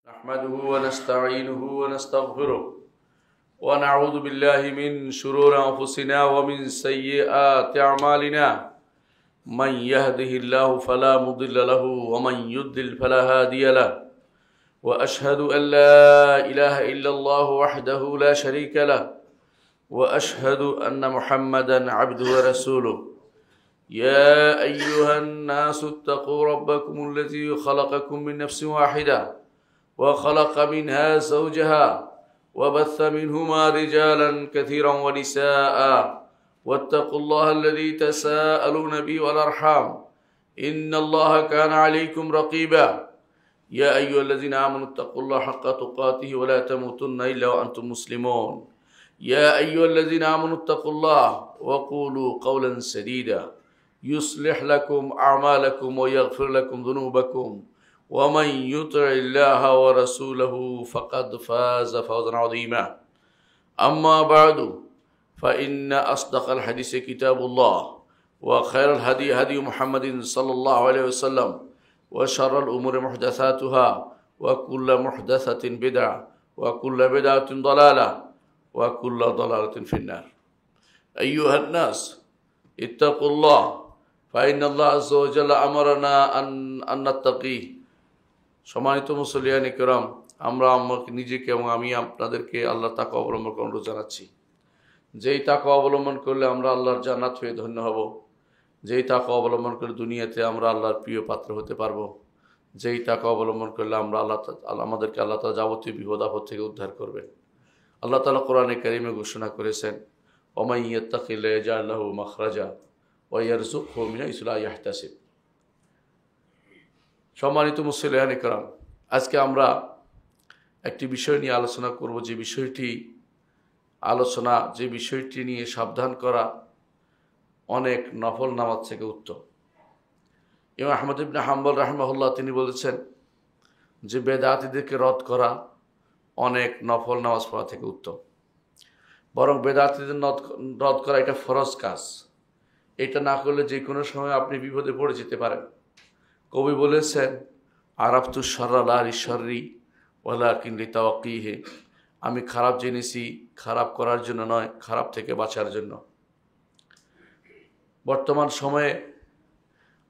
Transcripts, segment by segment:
نحمده ونستعينه ونستغفره ونعوذ بالله من شرور أنفسنا ومن سيئات أعمالنا من يهده الله فلا مضل له ومن يضلل فلا هادي له وأشهد أن لا إله إلا الله وحده لا شريك له وأشهد أن محمدا عبده ورسوله يا أيها الناس اتقوا ربكم الذي خلقكم من نفس واحدة وخلق منها زوجها وبث منهما رجالا كثيرا ونساء واتقوا الله الذي تساءلون به والأرحام إن الله كان عليكم رقيبا يا أيها الذين آمنوا اتقوا الله حق تقاته ولا تموتن إلا وأنتم مسلمون يا أيها الذين آمنوا اتقوا الله وقولوا قولا سديدا يصلح لكم أعمالكم ويغفر لكم ذنوبكم ومن يطع الله ورسوله فقد فاز فوزا عظيما أما بعد فإن أصدق الحديث كتاب الله وخير الهدي هدي محمد صلى الله عليه وسلم وشر الأمور محدثاتها وكل محدثة بدعة وكل بدعة ضلالة وكل ضلالة في النار أيها الناس اتقوا الله فإن الله عز وجل أمرنا أن نتقيه সম্মানিত মুসল্লিয়ান ইকরাম, আমরা নিজেকে এবং আমি আপনাদেরকে আল্লাহর তাকওয়া অবলম্বন করার অনুরোধ জানাচ্ছি। যেই তাকওয়া অবলম্বন করলে আমরা আল্লাহর জান্নাত হয়ে ধন্য হব, যেই তাকওয়া অবলম্বন করলে দুনিয়াতে আমরা আল্লাহর প্রিয় পাত্র হতে পারবো, যেই তাকওয়া অবলম্বন করলে আমরা আমাদেরকে আল্লাহ তাআলা যাবতীয় বিপদ আপদ থেকে উদ্ধার করবেন। আল্লাহ তাআলা কোরআনে কারীমে ঘোষণা করেছেন, ওয়ামান ইয়াত্তাকিল্লাহ ইয়াজআল লাহু মাখরাজা ওয়া ইয়ারযুকহু মিন হাইসু লা ইয়াহতাসিব। সম্মানিত মুসলিয়ান ইকরাম, আজকে আমরা একটি বিষয় নিয়ে আলোচনা করব, যে বিষয়টি নিয়ে সাবধান করা অনেক নফল নামাজ থেকে উত্তম। ইমাম আহমদ ইবনে হাম্বল রাহিমাহুল্লাহ তিনি বলেছেন যে বেদাতীদেরকে রদ করা অনেক নফল নামাজ পড়া থেকে উত্তম। বরং বেদাতীদের রদ করা এটা ফরজ কাজ। এটা না করলে যে কোনো সময় আপনি বিপদে পড়ে যেতে পারেন। কবি বলেছেন, আরাফতু শাররা লা লিশাররি ওয়ালাকিন লিতাওয়াক্কিহি, আমি খারাপ জেনেছি খারাপ করার জন্য নয়, খারাপ থেকে বাঁচার জন্য। বর্তমান সময়ে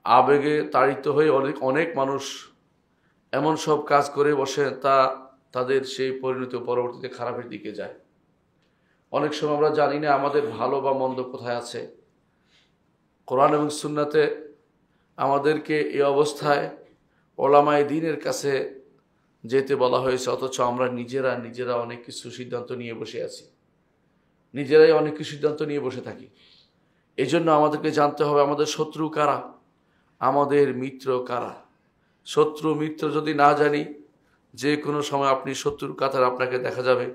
আবেগে তাড়িত হয়ে অনেক মানুষ এমন সব কাজ করে বসে তাদের সেই পরিণতি পরবর্তীতে খারাপের দিকে যায়। অনেক সময় আমরা জানি না আমাদের ভালো বা মন্দ কোথায় আছে। কোরআন এবং সুন্নাতে আমাদেরকে এই অবস্থায় ওলামায়ে দ্বীনের কাছে যেতে বলা হয়েছে, অথচ আমরা নিজেরা অনেক কিছু সিদ্ধান্ত নিয়ে বসে আছি, নিজেরাই অনেক কিছু সিদ্ধান্ত নিয়ে বসে থাকি। এই জন্য আমাদেরকে জানতে হবে আমাদের শত্রু কারা, আমাদের মিত্র কারা। শত্রু মিত্র যদি না জানি, যে কোনো সময় আপনি শত্রুর কাতারে আপনাকে দেখা যাবে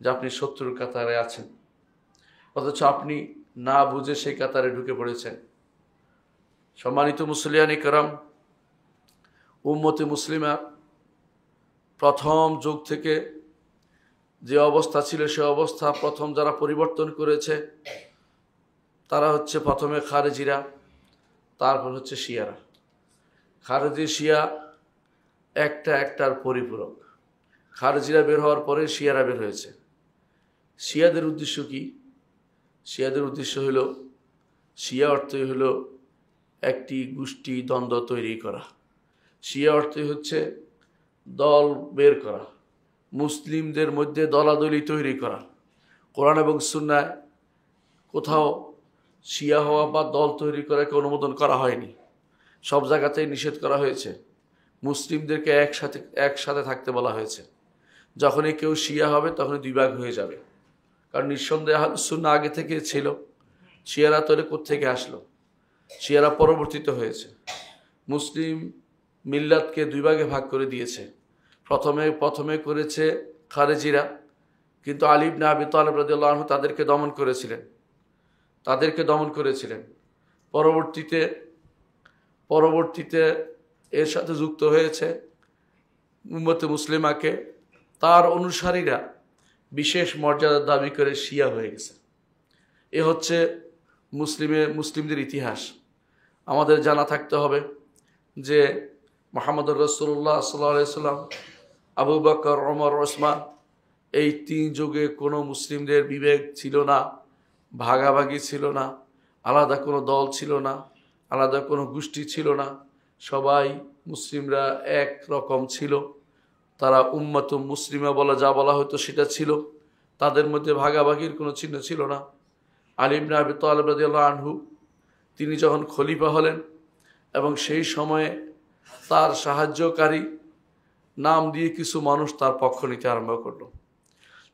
যে আপনি শত্রুর কাতারে আছেন, অথচ আপনি না বুঝে সেই কাতারে ঢুকে পড়েছেন। সম্মানিত মুসলিয়ান ইকরাম, উম্মতে মুসলিমা প্রথম যুগ থেকে যে অবস্থা ছিল সে অবস্থা প্রথম যারা পরিবর্তন করেছে তারা হচ্ছে প্রথমে খারেজিরা, তারপর হচ্ছে শিয়ারা। খারেজি শিয়া একটার পরিপূরক। খারেজিরা বের হওয়ার পরে শিয়ারা বের হয়েছে। শিয়াদের উদ্দেশ্য কি? শিয়াদের উদ্দেশ্য হলো, শিয়া অর্থই হলো একটি গোষ্ঠী দ্বন্দ্ব তৈরি করা। শিয়া অর্থই হচ্ছে দল বের করা, মুসলিমদের মধ্যে দলাদলি তৈরি করা। কোরআন এবং সুন্নায় কোথাও শিয়া হওয়া বা দল তৈরি করাকে অনুমোদন করা হয়নি। সব জায়গাতেই নিষেধ করা হয়েছে। মুসলিমদেরকে একসাথে থাকতে বলা হয়েছে। যখনই কেউ শিয়া হবে তখনই দুই ভাগ হয়ে যাবে। কারণ নিঃসন্দেহে আহলুস সুন্নাহ আগে থেকে ছিল। শিয়ারা তৈরি কোত্থেকে আসলো? শিয়ারা পরবর্তীতে হয়েছে। মুসলিম মিল্লাতকে দুই ভাগে ভাগ করে দিয়েছে। প্রথমে করেছে খারেজিরা, কিন্তু আলী ইবনে আবি তালেব রাদিয়াল্লাহু আনহু তাদেরকে দমন করেছিলেন। পরবর্তীতে এর সাথে যুক্ত হয়েছে উম্মতে মুসলিমাকে তার অনুসারীরা বিশেষ মর্যাদার দাবি করে শিয়া হয়ে গেছে। এ হচ্ছে মুসলিমদের ইতিহাস। আমাদের জানা থাকতে হবে যে মুহাম্মদুর রাসূলুল্লাহ সাল্লাল্লাহু আলাইহি সাল্লাম আবু বকর, ওমর, ওসমান, এই 3 যুগে কোনো মুসলিমদের বিবেক ছিল না, ভাগাভাগি ছিল না, আলাদা কোনো দল ছিল না, আলাদা কোনো গোষ্ঠী ছিল না। সবাই মুসলিমরা এক রকম ছিল। তারা উম্মাতুম মুসলিমা বলা যা বলা হতো সেটা ছিল। তাদের মধ্যে ভাগাভাগির কোনো চিহ্ন ছিল না। আলী ইবনে আবি তালিব রাদিয়াল্লাহু আনহু তিনি যখন খলিফা হলেন এবং সেই সময়ে তার সাহায্যকারী নাম দিয়ে কিছু মানুষ তার পক্ষ নিতে আরম্ভ করলো।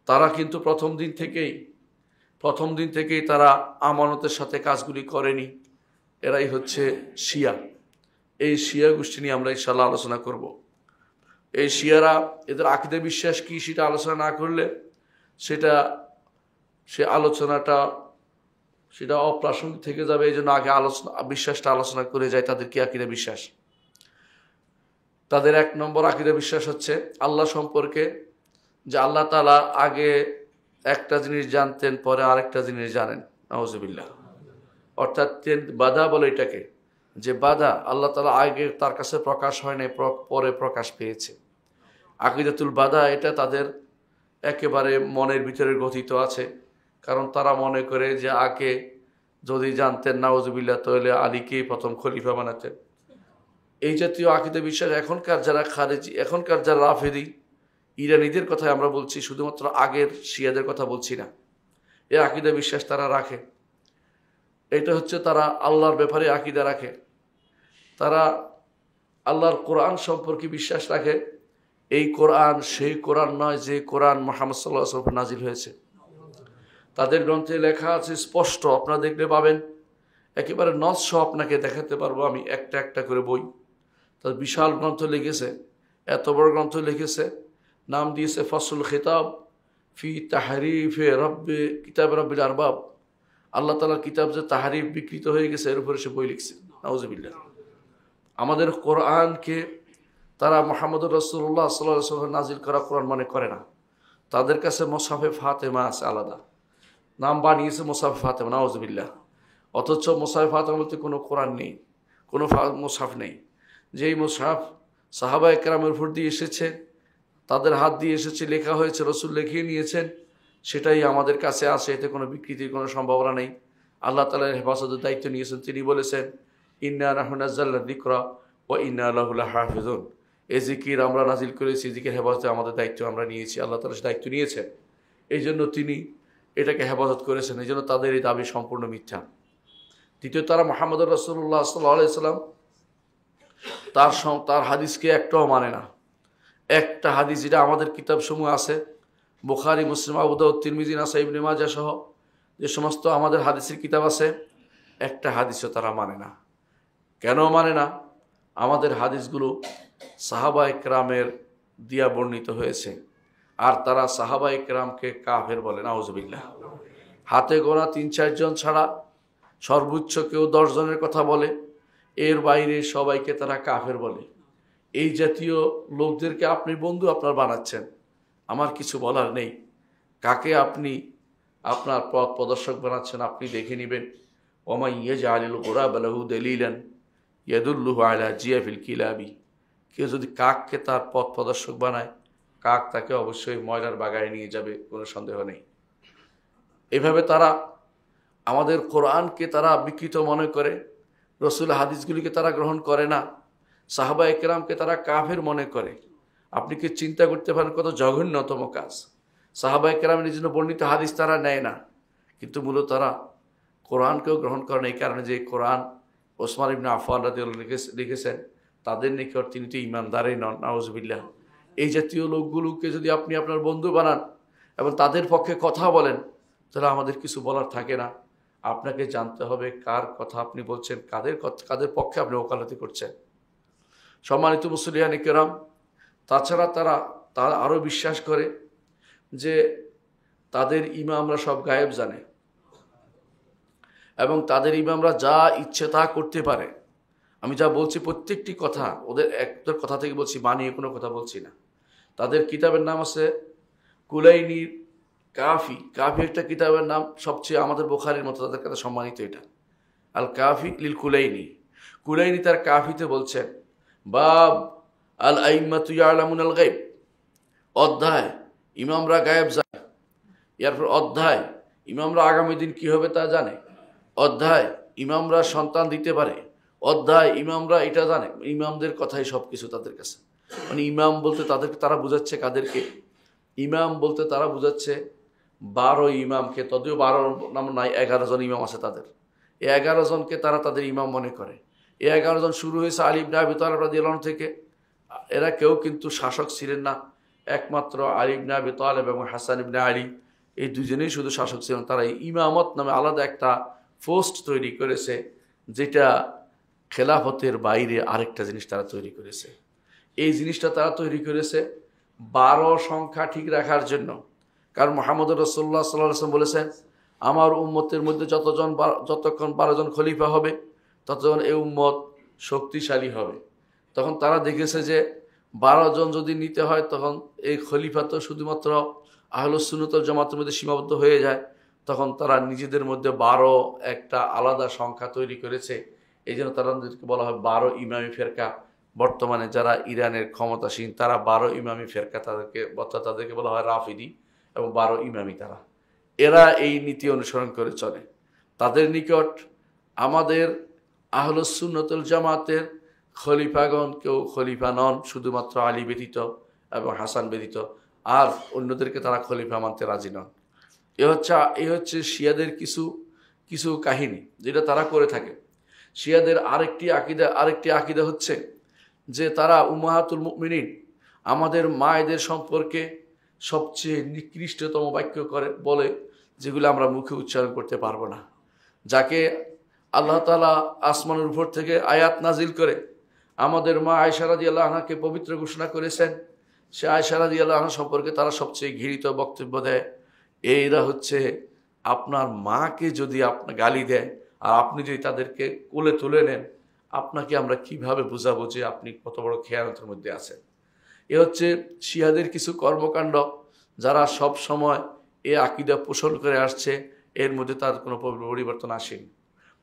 তারা কিন্তু প্রথম দিন থেকেই তারা আমানতের সাথে কাজগুলি করেনি। এরাই হচ্ছে শিয়া। এই শিয়া গোষ্ঠী নিয়ে আমরা ইনশাআল্লাহ আলোচনা করব। এই শিয়ারা, এদের আকীদা বিশ্বাস কি সেটা আলোচনা না করলে সেটা অপ্রাসঙ্গিক থেকে যাবে। এই জন্য আগে বিশ্বাসটা আলোচনা করে যায় তাদের কি আকীদা বিশ্বাস। তাদের 1 নম্বর আকীদা বিশ্বাস হচ্ছে আল্লাহ সম্পর্কে, যে আল্লাহ তাআলা আগে একটা জিনিস জানতেন, পরে আরেকটা জিনিস জানেন। নাউজুবিল্লাহ। অর্থাৎ বাধা বলে এটাকে, যে বাধা আল্লাহ তাআলা আগে তার কাছে প্রকাশ হয় নাই, পরে প্রকাশ পেয়েছে। আকীদাতুল বাধা এটা তাদের একেবারে মনের ভিতরে গঠিত আছে। কারণ তারা মনে করে যে আগে যদি জানতেন নাউজুবিল্লাহ তাহলে আলীকেই প্রথম খলিফা বানাতেন। এই জাতীয় আকীদা বিশ্বাস এখনকার যারা খারেজি, এখনকার যারা রাফেদি, ইরানীদের কথাই আমরা বলছি, শুধুমাত্র আগের শিয়াদের কথা বলছি না। এই আকীদা বিশ্বাস তারা রাখে। এটা হচ্ছে তারা আল্লাহর ব্যাপারে আকীদা রাখে। তারা আল্লাহর কোরআন সম্পর্কে বিশ্বাস রাখে। এই কোরআন সেই কোরআন নয় যে কোরআন মুহাম্মদ সাল্লাল্লাহু আলাইহি ওয়াসাল্লাম নাজিল হয়েছে। তাদের গ্রন্থে লেখা আছে স্পষ্ট, আপনারা দেখলে পাবেন, একেবারে নস্য আপনাকে দেখাতে পারবো আমি একটা একটা করে বই। তার বিশাল গ্রন্থ লিখেছে, এত বড় গ্রন্থ লিখেছে, নাম দিয়েছে ফসল খিতাব ফি তাহরিফে রব্বে কিতাব রব্বিল আরবাব। আল্লাহ তাআলার কিতাব যে তাহরিফ বিকৃত হয়ে গেছে এর উপরে সে বই লিখছে। নাউজুবিল্লাহ। আমাদের কোরআনকে তারা মুহাম্মদুর রাসূলুল্লাহ সাল্লাল্লাহু আলাইহি ওয়াসাল্লাম নাজিল করা কোরআন মনে করে না। তাদের কাছে মুসহাফে ফাতেমা আছে আলাদা, নাম বানিয়েছে মুসহাফে ফাতেমা। নাউজুবিল্লাহ। অথচ মুসহাফে ফাতেমা বলতে কোনো কোরআন নেই, কোনো মুসহাফ নেই। যেই মুসহাফ সাহাবায়ে কেরামের উপর দিয়ে এসেছে, তাদের হাত দিয়ে এসেছে, লেখা হয়েছে, রাসূল লিখিয়ে নিয়েছেন, সেটাই আমাদের কাছে আসে। এতে কোনো বিকৃতির কোনো সম্ভাবনা নেই। আল্লাহ তাআলার হেফাজতের দায়িত্ব নিয়েছেন। তিনি বলেছেন, ইন্না নাহনু নাযালনা যিকরা ওয়া ইন্না লাহু লাহাফিজুন। এই জিকির আমরা নাজিল করেছি, জিকির হেফাজতে আমাদের দায়িত্ব আমরা নিয়েছি। আল্লাহ তাআলা দায়িত্ব নিয়েছেন, এই জন্য তিনি এটাকে হেফাজত করেছেন। এই জন্য তাদের এই দাবি সম্পূর্ণ মিথ্যা। দ্বিতীয়, তারা মুহাম্মদুর রাসূলুল্লাহ সাল্লাল্লাহু আলাইহি ওয়াসাল্লাম তার হাদিসকে একটাও মানে না। একটা হাদিস যেটা আমাদের কিতাবসমূহ আছে, বুখারী, মুসলিম, আবু দাউদ, তিরমিজি, নাসাই, ইবনে মাজাহ সহ যে সমস্ত আমাদের হাদিসের কিতাব আছে, একটা হাদিসও তারা মানে না। কেন মানে না? আমাদের হাদিসগুলো সাহাবায়ে কেরামের দিয়া বর্ণিত হয়েছে, আর তারা সাহাবায়ে কেরামকে কাফের বলে। নাউজুবিল্লাহ। হাতে গোনা 3-4 জন ছাড়া সর্বোচ্চ কেউ 10 জনের কথা বলে, এর বাইরে সবাইকে তারা কাফের বলে। এই জাতীয় লোকদেরকে আপনি বন্ধু আপনার বানাচ্ছেন, আমার কিছু বলার নেই। কাকে আপনি আপনার পথ প্রদর্শক বানাচ্ছেন আপনি দেখে নেবেন। ওমা ইয়াজআলুল গুরাবা লাহু দালিলান ইয়াদুল্লুহু আলা জিয়াফিল কিলাবি। কেউ যদি কাককে তার পথ প্রদর্শক বানায়, কাক তাকে অবশ্যই ময়লার বাগানে নিয়ে যাবে, কোনো সন্দেহ নেই। এভাবে তারা আমাদের কোরআনকে তারা বিকৃত মনে করে, রসুল হাদিসগুলিকে তারা গ্রহণ করে না, সাহাবায়ে কেরামকে তারা কাফের মনে করে। আপনি কি চিন্তা করতে পারেন কত জঘন্যতম কাজ? সাহাবায়ে কেরামের জন্য বর্ণিত হাদিস তারা নেয় না, কিন্তু মূলত তারা কোরআনকেও গ্রহণ করে না। এই কারণে যে কোরআন ওসমান ইবনে আফফান রাদিয়াল্লাহু আনহু লিখেছেন, তাদের নিকট তিনি তো ঈমানদারই নন। নাউজুবিল্লাহ। এই জাতীয় লোকগুলোকে যদি আপনি আপনার বন্ধু বানান এবং তাদের পক্ষে কথা বলেন, তাহলে আমাদের কিছু বলার থাকে না। আপনাকে জানতে হবে কার কথা আপনি বলছেন, কাদের পক্ষে আপনি ওকালতি করছেন। সম্মানিত মুসলিয়ান কেরাম, তাছাড়া তারা আরও বিশ্বাস করে যে তাদের ইমামরা সব গায়েব জানে এবং তাদের ইমামরা যা ইচ্ছে তা করতে পারে। আমি যা বলছি প্রত্যেকটি কথা ওদের কথা থেকে বলছি, বানিয়ে কোনো কথা বলছি না। তাদের কিতাবের নাম আছে কুলাইনির কাফি। কাফি একটা কিতাবের নাম, সবচেয়ে আমাদের বুখারীর মতো তাদের কাছে সম্মানিত এটা, আল কাফি লিল কুলাইনি। কুলাইনি তার কাফিতে বলছেন, বাব আল আইম্মাতু ইয়ালামুনাল গায়ব। অধ্যায় ইমামরা গায়েব জানে। এরপর অধ্যায় ইমামরা আগামী দিন কি হবে তা জানে। অধ্যায় ইমামরা সন্তান দিতে পারে। অধ্যায় ইমামরা এটা জানে। ইমামদের কথাই সব কিছু তাদের কাছে। মানে ইমাম বলতে তারা বুঝাচ্ছে কাদেরকে? ইমাম বলতে তারা বুঝাচ্ছে 12 ইমামকে। তদিও 12 নাম নাই, 11 জন ইমাম আছে তাদের। এই 11 জনকে তারা তাদের ইমাম মনে করে। এই 11 জন শুরু হয়েছে আলী ইবনে আবি তালেব রাদিয়াল্লাহু আনহু থেকে। এরা কেউ কিন্তু শাসক ছিলেন না, একমাত্র আলী ইবনে আবি তালেব এবং হাসান ইবনে আলী, এই দুজনেই শুধু শাসক ছিলেন। তারা ইমামত নামে আলাদা একটা পোস্ট তৈরি করেছে, যেটা খেলাফতের বাইরে আরেকটা জিনিস তারা তৈরি করেছে। এই জিনিসটা তারা তৈরি করেছে 12 সংখ্যা ঠিক রাখার জন্য। কারণ মুহাম্মদ রাসূলুল্লাহ সাল্লাল্লাহু আলাইহি ওয়াসাল্লাম বলেছেন, আমার উম্মতের মধ্যে যতক্ষণ 12 জন খলিফা হবে ততক্ষণ এই উম্মত শক্তিশালী হবে। তখন তারা দেখেছে যে 12 জন যদি নিতে হয় তখন এই খলিফা তো শুধুমাত্র আহলুস সুন্নাত ওয়াল জামাতের মধ্যে সীমাবদ্ধ হয়ে যায়। তখন তারা নিজেদের মধ্যে 12 একটা আলাদা সংখ্যা তৈরি করেছে। এই জন্য তাদেরকে বলা হয় 12 ইমামি ফেরকা। বর্তমানে যারা ইরানের ক্ষমতাসীন তারা 12 ইমামি ফেরকা, তাদেরকে বলা হয় রাফিদি এবং 12 ইমামি। এরা এই নীতি অনুসরণ করে চলে। তাদের নিকট আমাদের আহলুস সুন্নাত ওয়াল জামাতের খলিফাগণ কেউ খলিফা নন, শুধুমাত্র আলী ব্যতীত এবং হাসান ব্যতীত। আর অন্যদেরকে তারা খলিফা মানতে রাজি নন। এই হচ্ছে শিয়াদের কিছু কাহিনী যেটা তারা করে থাকে। শিয়াদের আরেকটি আকিদা হচ্ছে যে তারা উম্মাহাতুল মুমিনিন, আমাদের মায়েদের সম্পর্কে সবচেয়ে নিকৃষ্টতম বাক্য বলে, যেগুলো আমরা মুখে উচ্চারণ করতে পারবো না। যাকে আল্লাহ তাআলা আসমানের উপর থেকে আয়াত নাজিল করে আমাদের মা আয়েশা রাদিয়াল্লাহু আনহাকে পবিত্র ঘোষণা করেছেন, সে আয়েশা রাদিয়াল্লাহু আনহা সম্পর্কে তারা সবচেয়ে ঘৃণিত বক্তব্য দেয়। এরা হচ্ছে আপনার মাকে যদি আপনার গালি দেয় আর আপনি যদি তাদেরকে কোলে তুলে নেন, আপনাকে আমরা কিভাবে বুঝাবো যে আপনি কত বড় খেয়ানতের মধ্যে আছেন। এ হচ্ছে শিয়াদের কিছু কর্মকাণ্ড, যারা সব সময় এ আকীদা পোষণ করে আসছে। এর মধ্যে তার কোনো পরিবর্তন আসেনি।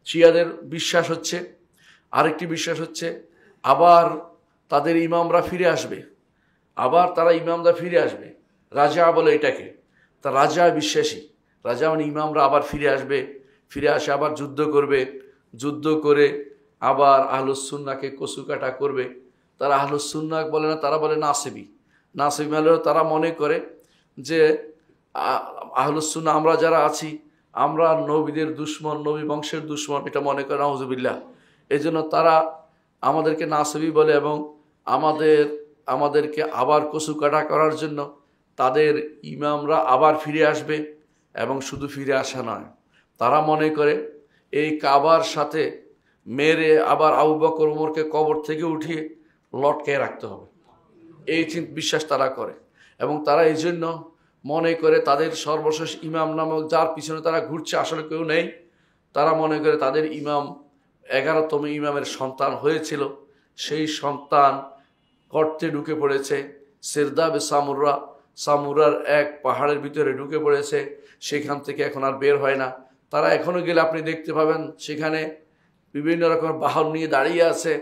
শিয়াদের আরেকটি বিশ্বাস হচ্ছে আবার তাদের ইমামরা ফিরে আসবে। রাজা বলে এটাকে। তা রাজা বিশ্বাসী, রাজা মানে ইমামরা আবার ফিরে আসে আবার যুদ্ধ করে আবার আহলুস সুন্নাহকে কচুকাটা করবে। তারা আহলুস সুন্নাহ বলে না, তারা বলে নাসিবি মানে তারা মনে করে যে আহলুস সুন্নাহ আমরা যারা আছি আমরা নবীদের দুশমন, নবী বংশের দুশমন, এটা মনে করে নাউজুবিল্লাহ। এই জন্য তারা আমাদেরকে নাসিবি বলে এবং আমাদেরকে আবার কচুকাটা করার জন্য তাদের ইমামরা আবার ফিরে আসবে। এবং শুধু ফিরে আসা নয়, তারা মনে করে এই কাবার সাথে মেরে আবার আবু বকর ওমরকে কবর থেকে উঠিয়ে লটকে রাখতে হবে, এই বিশ্বাস তারা করে। এবং তারা এই জন্য মনে করে তাদের সর্বশেষ ইমাম নামক যার পিছনে তারা ঘুরছে আসলে কেউ নেই। তারা মনে করে তাদের ইমাম 11তম ইমামের সন্তান হয়েছিল, সেই সন্তান গর্তে ঢুকে পড়েছে। সিরদাবে সামুরার এক পাহাড়ের ভিতরে ঢুকে পড়েছে, সেখান থেকে এখন আর বের হয় না। তারা এখনো গেলে আপনি দেখতে পাবেন সেখানে বিভিন্ন রকমের বাহন নিয়ে দাঁড়িয়ে আছে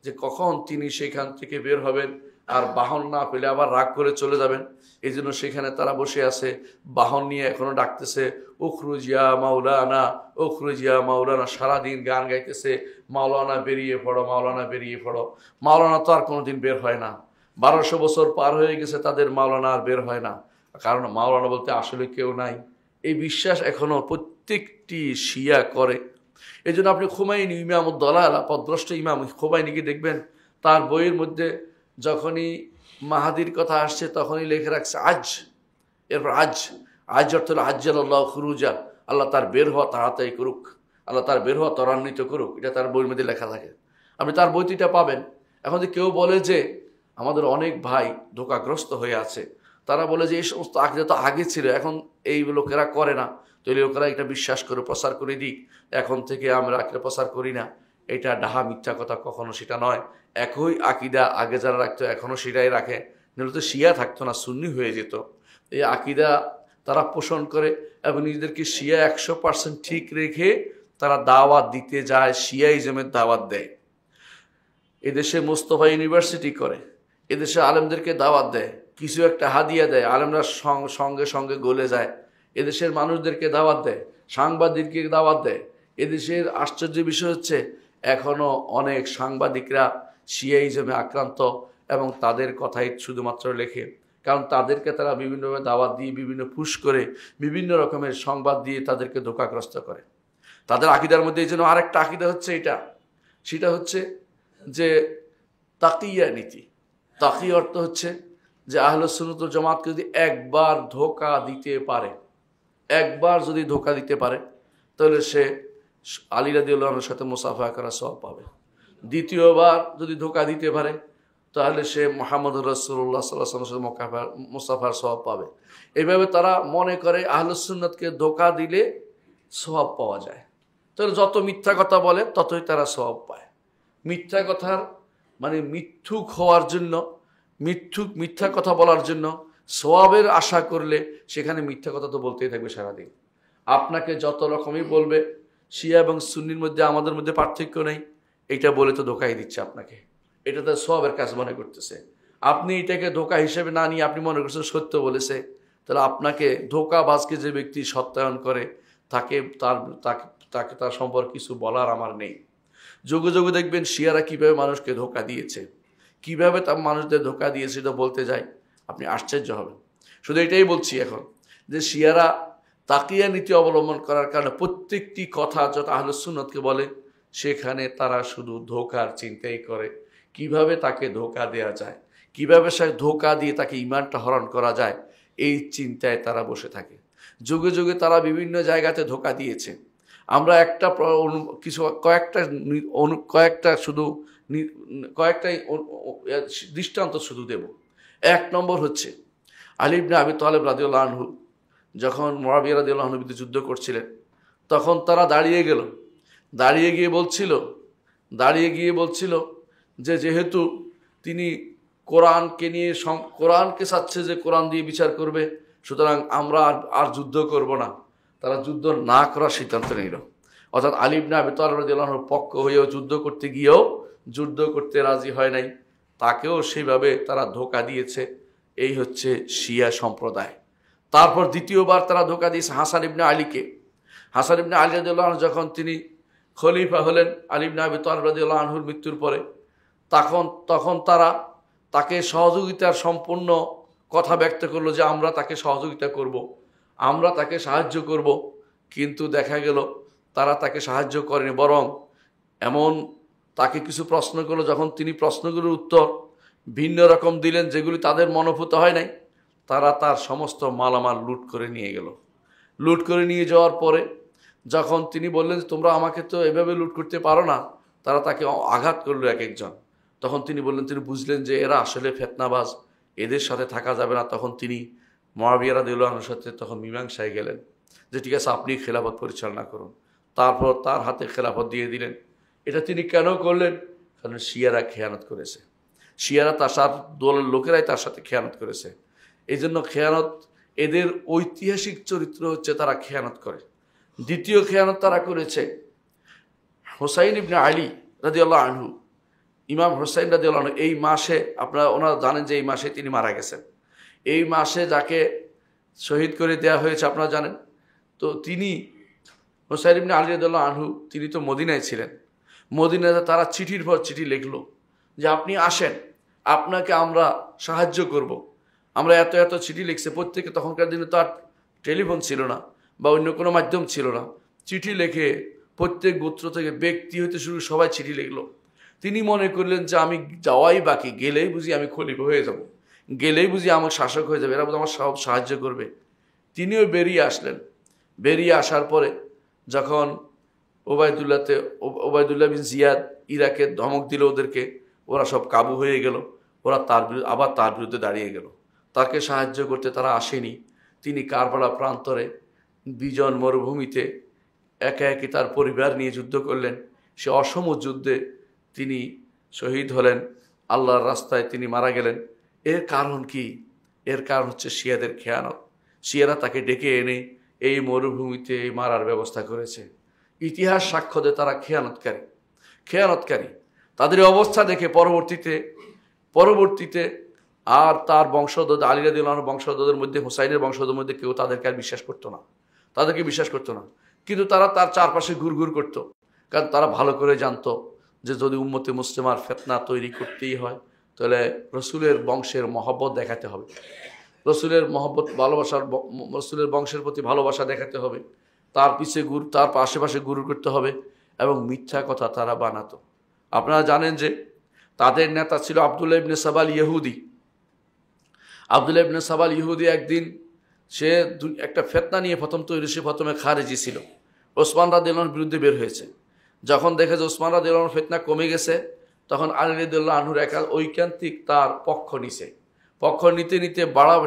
যে কখন তিনি সেখান থেকে বের হবেন, আর বাহন না পেলে আবার রাগ করে চলে যাবেন। এই জন্য সেখানে তারা বসে আছে, বাহন নিয়ে এখনো ডাকতেছে উখরুজিয়া মাওলানা, উখরুজিয়া মাওলানা, সারাদিন গান গাইতেছে, মাওলানা বেরিয়ে পড়ো, মাওলানা বেরিয়ে পড়ো। মাওলানা তো আর কোনোদিন বের হয় না। 1200 বছর পার হয়ে গেছে, তাদের মাওলানা আর বের হয় না, কারণ মাওলানা বলতে আসলে কেউ নাই। এই বিশ্বাস এখনো প্রত্যেকটি শিয়া করে। এই জন্য আপনি খুমাইনি ইমামুদ্দলালা, পথভ্রষ্ট ইমাম খুমাইনিকে দেখবেন, তার বইয়ের মধ্যে যখনই মাহাদির কথা আসছে তখনই লিখে রাখছে আজ। এরপর আজ অর্থ হলো আজ্জালাল্লাহু খুরুজা, আল্লাহ তার বের হওয়া তাড়াতাড়ি করুক, আল্লাহ তার বের হওয়া ত্বরান্বিত করুক, এটা তার বইয়ের মধ্যে লেখা থাকে। আপনি তার বইটিটা পাবেন। এখন যে কেউ বলে যে আমাদের অনেক ভাই ধোঁকাগ্রস্ত হয়ে আছে, তারা বলে যে এই সমস্ত আকীদা তো আগে ছিল, এখন এই লোকেরা করে না, তো এই লোকেরা এটা বিশ্বাস করে প্রচার করে দিক, এখন থেকে আমরা আকীদা প্রচার করি না। এটা ডাহা মিথ্যা কথা, কখনো সেটা নয়। একই আকীদা আগে যারা রাখতো এখনও সেটাই রাখে, নাহলে তো শিয়া থাকতো না, সুন্নি হয়ে যেত। এই আকীদা তারা পোষণ করে এবং নিজেদেরকে শিয়া 100% ঠিক রেখে তারা দাওয়াত দিতে যায়, শিয়াইজমের দাওয়াত দেয়। এদেশে মোস্তফা ইউনিভার্সিটি করে, এদেশে আলেমদেরকে দাওয়াত দেয়, কিছু একটা হাদিয়া দেয়, আলেমরা সঙ্গে সঙ্গে গলে যায়, এদেশের মানুষদেরকে দাওয়াত দেয়, সাংবাদিককে দাওয়াত দেয়। এদেশের আশ্চর্য বিষয় হচ্ছে এখনো অনেক সাংবাদিকরা শিয়াইজমে আক্রান্ত এবং তাদের কথাই শুধুমাত্র লেখে, কারণ তাদেরকে তারা বিভিন্নভাবে দাওয়াত দিয়ে, বিভিন্ন পুশ করে, বিভিন্ন রকমের সংবাদ দিয়ে তাদেরকে ধোঁকাগ্রস্ত করে। তাদের আকীদার মধ্যে এই জন্য আরেকটা আকীদা হচ্ছে সেটা হচ্ছে যে তাকিয়া নীতি। তাকি অর্থ হচ্ছে যে আহলে সুন্নাত ওয়াল জামাতকে যদি একবার ধোঁকা দিতে পারে, একবার যদি ধোঁকা দিতে পারে, তাহলে সে আলী রাদিয়াল্লাহু আনহুর সাথে মুসাফা করার সওয়াব পাবে। দ্বিতীয়বার যদি ধোঁকা দিতে পারে, তাহলে সে মুহাম্মদুর রাসূলুল্লাহ সাল্লাল্লাহু আলাইহি ওয়াসাল্লামের সাথে মুসাফার সওয়াব পাবে। এইভাবে তারা মনে করে আহলে সুন্নাতকে ধোঁকা দিলে সওয়াব পাওয়া যায়। তাহলে যত মিথ্যা কথা বলে ততই তারা সওয়াব পায়। মিথ্যা কথার মানে মিথ্যুক হওয়ার জন্য, মিথ্যা কথা বলার জন্য সওয়াবের আশা করলে সেখানে মিথ্যা কথা তো বলতেই থাকবে সারাদিন। আপনাকে যত রকমই বলবে শিয়া এবং সুন্নির মধ্যে আমাদের মধ্যে পার্থক্য নেই, এটা বলে তো ধোঁকাই দিচ্ছে আপনাকে, এটা তো সওয়াবের কাজ মনে করতেছে। আপনি এটাকে ধোঁকা হিসেবে না নিয়ে আপনি মনে করছেন সত্য বলেছে, তাহলে আপনাকে ধোঁকাবাজকে যে ব্যক্তি সত্যায়ন করে তাকে তার সম্পর্কে কিছু বলার আমার নেই। যুগে যুগে দেখবেন শিয়ারা কিভাবে মানুষকে ধোঁকা দিয়েছে, কিভাবে তার মানুষদের ধোঁকা দিয়েছে, এটা বলতে যাই আপনি আশ্চর্য হবেন। শুধু এটাই বলছি এখন যে শিয়ারা তাকিয়া নীতি অবলম্বন করার কারণে প্রত্যেকটি কথা যত আহলে সুন্নাতকে বলে সেখানে তারা শুধু ধোঁকার চিন্তাই করে, কিভাবে তাকে ধোঁকা দেওয়া যায়, কিভাবে সে ধোঁকা দিয়ে তাকে ইমানটা হরণ করা যায়, এই চিন্তায় তারা বসে থাকে। যুগে যুগে তারা বিভিন্ন জায়গাতে ধোঁকা দিয়েছে। আমরা কয়েকটাই দৃষ্টান্ত শুধু দেব। এক নম্বর হচ্ছে আলী ইবনে আবি তালেব রাদিয়াল্লাহু আনহু যখন মুআবিয়া রাদিয়াল্লাহু আনহুর বিরুদ্ধে যুদ্ধ করছিলেন, তখন তারা দাঁড়িয়ে গিয়ে বলছিল যে যেহেতু তিনি কোরআনকে চাচ্ছে যে কোরআন দিয়ে বিচার করবে, সুতরাং আমরা আর যুদ্ধ করব না। তারা যুদ্ধ না করার সিদ্ধান্ত নিল, অর্থাৎ আলী ইবনে আবি তালেব রাদিয়াল্লাহু আনহুর পক্ষ হয়েও যুদ্ধ করতে গিয়েও যুদ্ধ করতে রাজি হয় নাই, তাকেও সেইভাবে তারা ধোঁকা দিয়েছে। এই হচ্ছে শিয়া সম্প্রদায়। তারপর দ্বিতীয়বার তারা ধোঁকা দিয়েছে হাসান ইবনে আলীকে। হাসান ইবনে আলী রাদিয়াল্লাহু আনহু যখন তিনি খলিফা হলেন আলী ইবনে আবি তালেব রাদিয়াল্লাহু আনহুর মৃত্যুর পরে, তখন তারা তাকে সহযোগিতার সম্পূর্ণ কথা ব্যক্ত করলো যে আমরা তাকে সহযোগিতা করব, আমরা তাকে সাহায্য করব। কিন্তু দেখা গেল তারা তাকে সাহায্য করেনি, বরং এমন তাকে কিছু প্রশ্ন করলো, যখন তিনি প্রশ্নগুলোর উত্তর ভিন্ন রকম দিলেন যেগুলি তাদের মনোভূত হয় নাই, তারা তার সমস্ত মালামাল লুট করে নিয়ে গেল। লুট করে নিয়ে যাওয়ার পরে যখন তিনি বললেন তোমরা আমাকে তো এভাবে লুট করতে পারো না, তারা তাকে আঘাত করলো এক একজন। তখন তিনি বুঝলেন যে এরা আসলে ফিতনাবাজ, এদের সাথে থাকা যাবে না। তখন তিনি মুআবিয়া রাদিয়াল্লাহু আনহুর সাথে তখন মীমাংসায় গেলেন যে ঠিক আছে আপনি খেলাফত পরিচালনা করুন। তারপর তার হাতে খেলাফত দিয়ে দিলেন। এটা তিনি কেন করলেন? কারণ শিয়ারা খেয়ানত করেছে, শিয়ারা তার দলের লোকেরাই তার সাথে খেয়ানত করেছে। এই জন্য খেয়ানত এদের ঐতিহাসিক চরিত্র হচ্ছে তারা খেয়ানত করে। দ্বিতীয় খেয়ানত তারা করেছে হুসাইন ইবনে আলী রাদিয়াল্লাহু আনহু, ইমাম হুসাইন রাদিয়াল্লাহু আনহু। এই মাসে ওনারা জানেন যে এই মাসে তিনি মারা গেছেন। এই মাসে যাকে শহীদ করে দেওয়া হয়েছে আপনারা জানেন। তো তিনি হুসাইন ইবনে আলী রাদিয়াল্লাহু আনহু তিনি তো মদিনায় ছিলেন। মদিনাতে তারা চিঠির পর চিঠি লিখলো যে আপনি আসেন, আপনাকে আমরা সাহায্য করব। আমরা এত এত চিঠি লিখছে প্রত্যেকে। তখনকার দিনে তো আর টেলিফোন ছিল না বা অন্য কোনো মাধ্যম ছিল না। চিঠি লিখে প্রত্যেক গোত্র থেকে ব্যক্তি হইতে শুরু সবাই চিঠি লিখলো। তিনি মনে করলেন যে আমি যাওয়াই বাকি, গেলেই বুঝি আমি খলিফা হয়ে যাব, গেলেই বুঝি আমার শাসক হয়ে যাবে, এরা বুঝি আমার সব সাহায্য করবে। তিনিও বেরিয়ে আসলেন। বেরিয়ে আসার পরে যখন ওবায়দুল্লাহ বিন জিয়াদ ইরাকে ধমক দিল ওদেরকে, ওরা সব কাবু হয়ে গেল। ওরা আবার তার বিরুদ্ধে দাঁড়িয়ে গেল। তাকে সাহায্য করতে তারা আসেনি। তিনি কারবালা প্রান্তরে বিজন মরুভূমিতে একে একে তার পরিবার নিয়ে যুদ্ধ করলেন। সে অসম যুদ্ধে তিনি শহীদ হলেন, আল্লাহর রাস্তায় তিনি মারা গেলেন। এর কারণ কি? এর কারণ হচ্ছে শিয়াদের খেয়ানত। শিয়ারা তাকে ডেকে এনে এই মরুভূমিতে মারার ব্যবস্থা করেছে। ইতিহাস সাক্ষ্য দেয় তারা খেয়ানতকারী। তাদের অবস্থা দেখে পরবর্তীতে আর তার বংশধর আলী রাদিয়াল্লাহু আনহু বংশধরদের মধ্যে, হুসাইনের বংশধরদের মধ্যে কেউ তাদেরকে আর বিশ্বাস করতো না, তাদেরকে বিশ্বাস করতো না। কিন্তু তারা তার চারপাশে ঘুরঘুর করতো, কারণ তারা ভালো করে জানতো যে যদি উম্মতে মুসলিমার ফিতনা তৈরি করতেই হয় তাহলে রসুলের বংশের মহব্বত দেখাতে হবে, রসুলের মহব্বত ভালোবাসার, রসুলের বংশের প্রতি ভালোবাসা দেখাতে হবে, তার পিছে তার আশেপাশে গুরু করতে হবে, এবং মিথ্যা কথা তারা বানাতো। আপনারা জানেন যে তাদের নেতা ছিল আবদুল্লাহ ইবনে সাবাল ইহুদি। আবদুল্লাহ ইবনে সাবাল ইহুদি একদিন সে একটা ফিতনা নিয়ে প্রথমে খারেজি ছিল, ওসমান রাদিয়াল্লাহু আনহুর বিরুদ্ধে বের হয়েছে। যখন দেখে যে ওসমান রাদিয়াল্লাহু আনহুর ফিতনা কমে গেছে, তখন আলী রাদিয়াল্লাহু আনহুর একা ঐকান্তিক তার পক্ষ নিছে। পক্ষ নিতে নিতে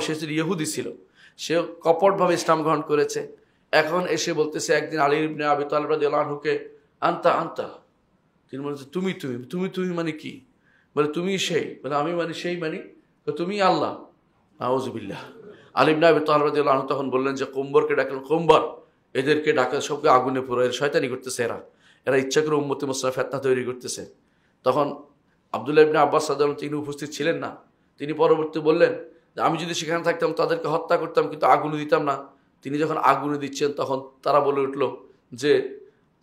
সে ইহুদি ছিল, সে কপটভাবে ইসলাম গ্রহণ করেছে। এখন এসে বলতেছে একদিন আলী ইবনে আবি তালিব রাদিয়াল্লাহু আনহুকে, আনতা আনতা, তিনি বলছে তুমি তুমি তুমি তুমি মানে কি? বলে তুমি সেই, বলে আমি মানে সেই, মানে তুমি আল্লাহ। নাউজুবিল্লাহ। আলী ইবনে আবি তালিব রাদিয়াল্লাহু আনহু তখন বললেন যে কুম্বরকে ডাকলেন, কুম্বর এদেরকে ডাকা, সবকে আগুনে পুরো, এর শয়তানি করতেছে, এরা ইচ্ছা করে উম্মতে মুসলিমা ফিতনা তৈরি করতেছে। তখন আব্দুল্লাহ ইবনে আব্বাস রাদিয়াল্লাহু আনহু তিনি উপস্থিত ছিলেন না। তিনি পরবর্তী বললেন যে আমি যদি সেখানে থাকতাম তাদেরকে হত্যা করতাম, কিন্তু আগুনে দিতাম না। তিনি যখন আগুনে দিচ্ছেন তখন তারা বলে উঠল যে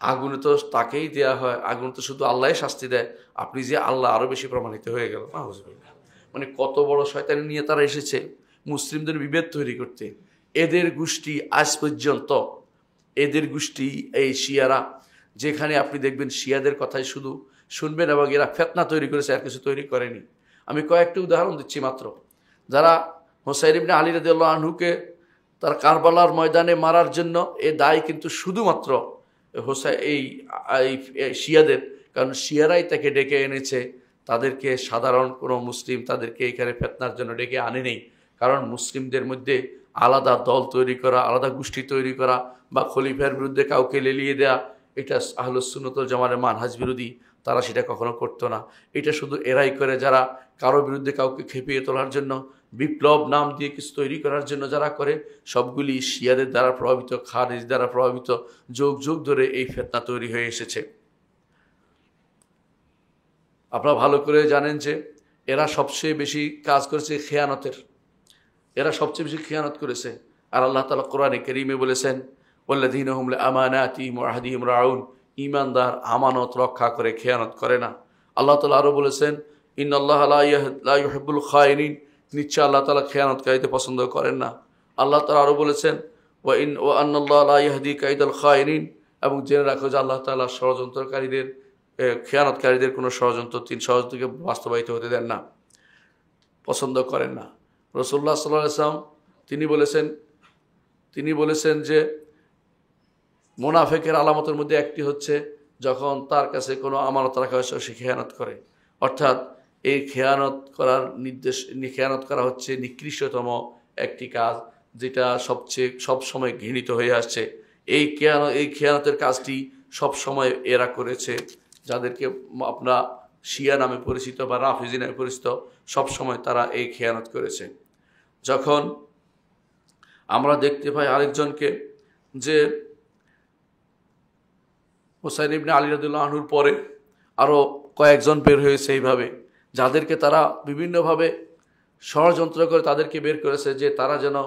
আগুনে তো তাকেই দেয়া হয়, আগুনে তো শুধু আল্লাহই শাস্তি দেয়, আপনি যে আল্লাহ, আরো বেশি প্রমাণিত হয়ে গেল। মানে কত বড় শয়তানি নিয়ে তারা এসেছে মুসলিমদের বিভেদ তৈরি করতে। এদের গোষ্ঠী আজ পর্যন্ত, এদের গোষ্ঠী এই শিয়ারা, যেখানে আপনি দেখবেন শিয়াদের কথাই শুধু শুনবেন, এবং এরা ফিতনা তৈরি করেছে, আর কিছু তৈরি করেনি। আমি কয়েকটি উদাহরণ দিচ্ছি মাত্র। যারা হুসাইন ইবনে আলী রাদিয়াল্লাহু আনহুকে তার কারবালার ময়দানে মারার জন্য এ দায় কিন্তু শুধুমাত্র এই শিয়াদের, কারণ শিয়ারাই তাকে ডেকে এনেছে, তাদেরকে সাধারণ কোনো মুসলিম তাদেরকে এখানে ফিতনার জন্য ডেকে আনে নেই। কারণ মুসলিমদের মধ্যে আলাদা দল তৈরি করা, আলাদা গোষ্ঠী তৈরি করা, বা খলিফার বিরুদ্ধে কাউকে লেলিয়ে দেয়া, এটা আহলুস সুন্নাত ওয়াল জামাতের মানহাজ বিরোধী, তারা সেটা কখনো করতো না। এটা শুধু এরাই করে যারা কারো বিরুদ্ধে কাউকে খেপিয়ে তোলার জন্য, বিপ্লব নাম দিয়ে কিছু তৈরি করার জন্য যারা করে, সবগুলি শিয়াদের দ্বারা প্রভাবিত, খারিজ দ্বারা প্রভাবিত, যুগ যুগ ধরে এই ফিতনা তৈরি হয়ে এসেছে। আপনারা ভালো করে জানেন যে এরা সবচেয়ে বেশি কাজ করেছে খেয়ানতের, এরা সবচেয়ে বেশি খেয়ানত করেছে। আর আল্লাহ তাআলা কোরআনে কারীমে বলেছেন, ওয়াল্লাযীনা হুম লিআমানাতিহিম ওয়া আহদিহিম রাউন, ঈমানদার আমানত রক্ষা করে, খেয়ানত করে না। আল্লাহ তাআলা আরো বলেছেন, ইন্নাল্লাহা লা ইউহিব্বুল খায়িনিন, নিশ্চয় আল্লাহ তাআলা খেয়ানতকারীদের পছন্দ করেন না। আল্লাহ তাআলা আরো বলেছেন, ওয়া আন্নাল্লাহা লা ইয়াহদি কাইদাল খায়িনিন, এবং জেনে রাখো যে আল্লাহ তাআলা ষড়যন্ত্রকারীদের, খেয়ানতকারীদের কোনো ষড়যন্ত্রকে বাস্তবায়িত হতে দেন না, পছন্দ করেন না। রাসূলুল্লাহ সাল্লাল্লাহু আলাইহি ওয়াসাল্লাম তিনি বলেছেন যে মুনাফিকের আলামতের মধ্যে একটি হচ্ছে যখন তার কাছে কোনো আমানত রাখা হয় সে খেয়ানত করে। অর্থাৎ এই খেয়ানত করা হচ্ছে নিকৃষ্টতম একটি কাজ, যেটা সব সময় ঘৃণিত হয়ে আসছে। এই খেয়ানতের কাজটি সব সময় এরা করেছে, যাদেরকে আমরা শিয়া নামে পরিচিত বা রাফিজি নামে পরিচিত, সব সময় তারা এই খেয়ানত করেছে। যখন আমরা দেখতে পাই আরেকজনকে, যে হুসাইন ইবনে আলী রাদিয়াল্লাহু আনহুর পরে আরও কয়েকজন বের হয়েছে এইভাবে, যাদেরকে তারা বিভিন্নভাবে ষড়যন্ত্র করে তাদেরকে বের করেছে যে তারা যেন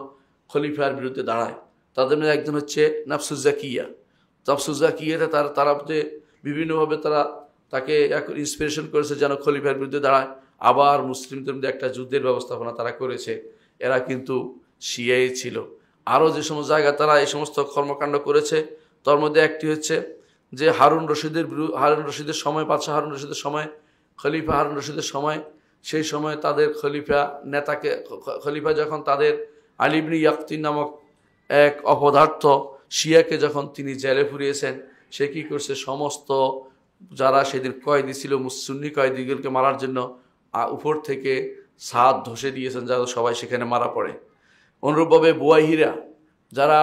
খলিফার বিরুদ্ধে দাঁড়ায়। তাদের মধ্যে একজন হচ্ছে নাফসুজ জাকিয়া। নাফসুজ জাকিয়াতে তারা বিভিন্নভাবে তাকে ইন্সপিরেশন করেছে যেন খলিফার বিরুদ্ধে দাঁড়ায়। আবার মুসলিমদের মধ্যে একটা যুদ্ধের ব্যবস্থাপনা তারা করেছে। এরা কিন্তু শিয়াই ছিল। আরও যে সমস্ত জায়গায় তারা এই সমস্ত কর্মকাণ্ড করেছে, তার মধ্যে একটি হচ্ছে যে হারুন রশিদের সময়, বাদশাহ হারুন রশিদের সময়, খলিফা হারুন রশিদের সময়, সেই সময় তাদের খলিফা যখন তাদের আলী ইবনে ইয়াকতিন নামক এক অপদার্থ শিয়াকে যখন তিনি জেলে পুরিয়েছেন, সে কী করছে, সমস্ত যারা সেদিন কয়েদি ছিল সুন্নি কয়েদিগুলোকে মারার জন্য উপর থেকে ছাদ ধসে দিয়েছেন, যারা সবাই সেখানে মারা পড়ে। অনুরূপভাবে বুয়াইহিরা, যারা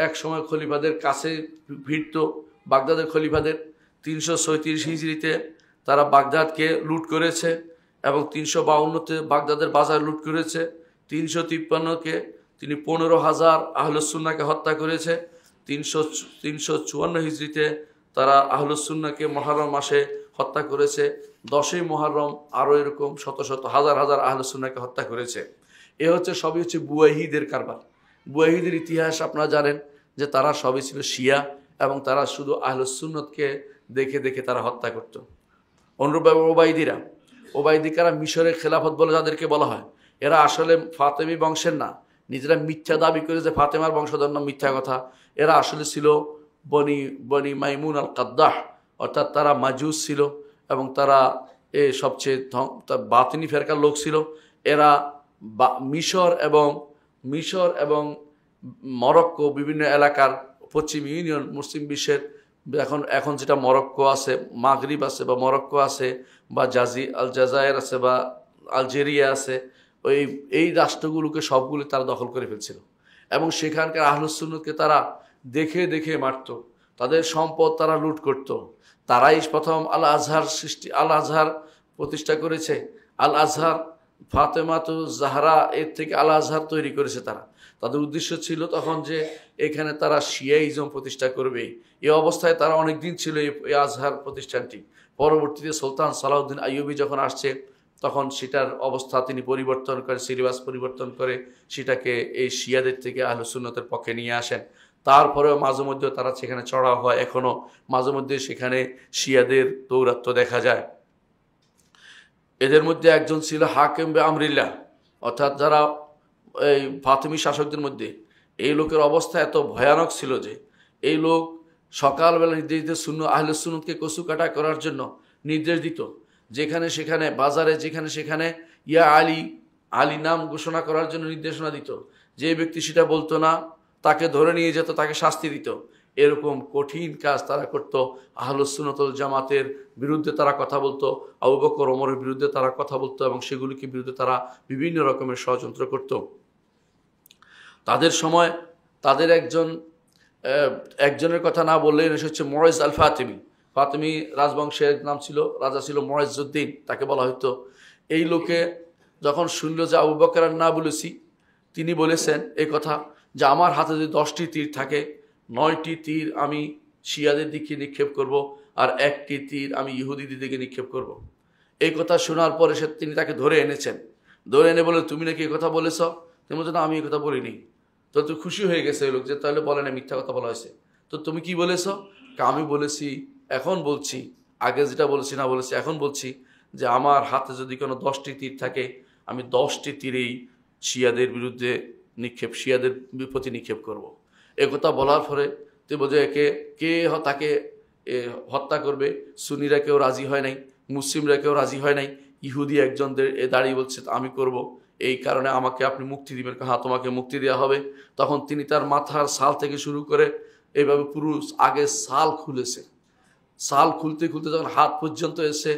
এক সময় খলিফাদের কাছে ভিড়ত, বাগদাদের খলিফাদের 336 হিজরিতে তারা বাগদাদকে লুট করেছে, এবং 352-তে বাগদাদের বাজার লুট করেছে। 353-কে তিনি 15,000 আহলুস সুন্নাহকে হত্যা করেছে। 354 হিজরিতে তারা আহলুস সুন্নাহকে মুহররম মাসে হত্যা করেছে। 10ই মুহররম আরও এরকম শত শত হাজার হাজার আহলুস সুন্নাহকে হত্যা করেছে। এ হচ্ছে সবই হচ্ছে বুয়াহিদের কারবার। বুয়াহিদের ইতিহাস আপনারা জানেন যে তারা সবই ছিল শিয়া এবং তারা শুধু আহলুস সুন্নতকে দেখে দেখে তারা হত্যা করত। অনুরূপভাবে ওবায়দিকারা মিশরের খেলাফত বলে যাদেরকে বলা হয়, এরা আসলে ফাতেমি বংশের না। নিজেরা মিথ্যা দাবি করে যে ফাতেমার বংশধর না, মিথ্যা কথা। এরা আসলে ছিল বনি মাইমুন আল কাদ্দাহ, অর্থাৎ তারা মাজুস ছিল এবং তারা সবচেয়ে বাতিনি ফেরকার লোক ছিল। এরা মিশর এবং মরক্কো বিভিন্ন এলাকার পশ্চিম ইউনিয়ন মুসলিম বিশ্বের এখন যেটা মরক্কো আছে, মাগরিব আছে বা মরক্কো আছে বা জাজায়ের আছে বা আলজেরিয়া আছে, এই রাষ্ট্রগুলোকে সবগুলো তারা দখল করে ফেলছিল এবং সেখানকার আহলুস সুন্নাতকে তারা দেখে দেখে মারত। তাদের সম্পদ তারা লুট করত। তারাই প্রথম আল আজহার প্রতিষ্ঠা করেছে। আল আজহার ফাতেমাতু জাহরা এর থেকে আল আজহার তৈরি করেছে তারা। তাদের উদ্দেশ্য ছিল তখন যে এখানে তারা শিয়াইজম প্রতিষ্ঠা করবে। এই অবস্থায় তারা অনেক দিন ছিল এই আজহার প্রতিষ্ঠানটি। পরবর্তীতে সুলতান সালাউদ্দিন আইয়ুবী যখন আসছে তখন সেটার অবস্থা তিনি পরিবর্তন করে, সিলেবাস পরিবর্তন করে সেটাকে এই শিয়াদের থেকে আহলুস সুন্নাতের পক্ষে নিয়ে আসেন। তারপরেও মাঝে মধ্যে তারা সেখানে চড়াও হয়, এখনও মাঝে মধ্যে সেখানে শিয়াদের দৌরাত্ম্য দেখা যায়। এদের মধ্যে একজন ছিল হাকিম বে আমরিল্লাহ, অর্থাৎ যারা এই ফাতেমি শাসকদের মধ্যে এই লোকের অবস্থা এত ভয়ানক ছিল যে এই লোক সকালবেলা নির্দেশ দিত আহলুস সুন্নাতকে কচু কাটা করার জন্য নির্দেশ দিত। যেখানে সেখানে বাজারে যেখানে সেখানে ইয়া আলী নাম ঘোষণা করার জন্য নির্দেশনা দিত। যে ব্যক্তি সেটা বলতো না তাকে ধরে নিয়ে যেত, তাকে শাস্তি দিত। এরকম কঠিন কাজ তারা করত। আহলুস সুন্নাত ওয়াল জামাতের বিরুদ্ধে তারা কথা বলতো, আবু বকর ওমরের বিরুদ্ধে তারা কথা বলতো এবং সেগুলিকে বিরুদ্ধে তারা বিভিন্ন রকমের ষড়যন্ত্র করত। তাদের সময় তাদের একজনের কথা না বললেই সে হচ্ছে মুইজ আল ফাতেমি। ফাতেমি রাজবংশের নাম ছিল, রাজা ছিল মুইজউদ্দিন তাকে বলা হতো। এই লোকে যখন শুনল যে আবু বকর না বলেছি, তিনি বলেছেন এই কথা যে আমার হাতে যদি 10টি তীর থাকে, 9টি তীর আমি শিয়াদের দিকে নিক্ষেপ করব আর 1টি তীর আমি ইহুদিদের দিকে নিক্ষেপ করব। এই কথা শোনার পরে তিনি তাকে ধরে এনেছেন। ধরে এনে বলে তুমি নাকি এই কথা বলেছ? তুমি বলছো না আমি এই কথা বলিনি। তো তুই খুশি হয়ে গেছে ওই লোক যে তাহলে বলে না, মিথ্যা কথা বলা হয়েছে। তো তুমি কি বলেছ? আমি বলেছি, এখন বলছি, আগে যেটা বলেছি না বলেছি এখন বলছি যে আমার হাতে যদি কোনো 10টি তীর থাকে আমি 10টি তীরেই শিয়াদের বিরুদ্ধে শিয়াদের প্রতি নিক্ষেপ করব। এ কথা বলার পরে তুই বোঝে কে তাকে হত্যা করবে। সুন্নিরা কেউ রাজি হয় নাই, মুসলিমরা কেউ রাজি হয় নাই। ইহুদি একজনদের দাঁড়িয়ে বলছে আমি করব, এই কারণে আমাকে আপনি মুক্তি দিবেন। হ্যাঁ, তোমাকে মুক্তি দেওয়া হবে। তখন তিনি তার মাথার সাল থেকে শুরু করে এইভাবে পুরো আগে সাল খুলেছে। সাল খুলতে খুলতে যখন হাত পর্যন্ত এসে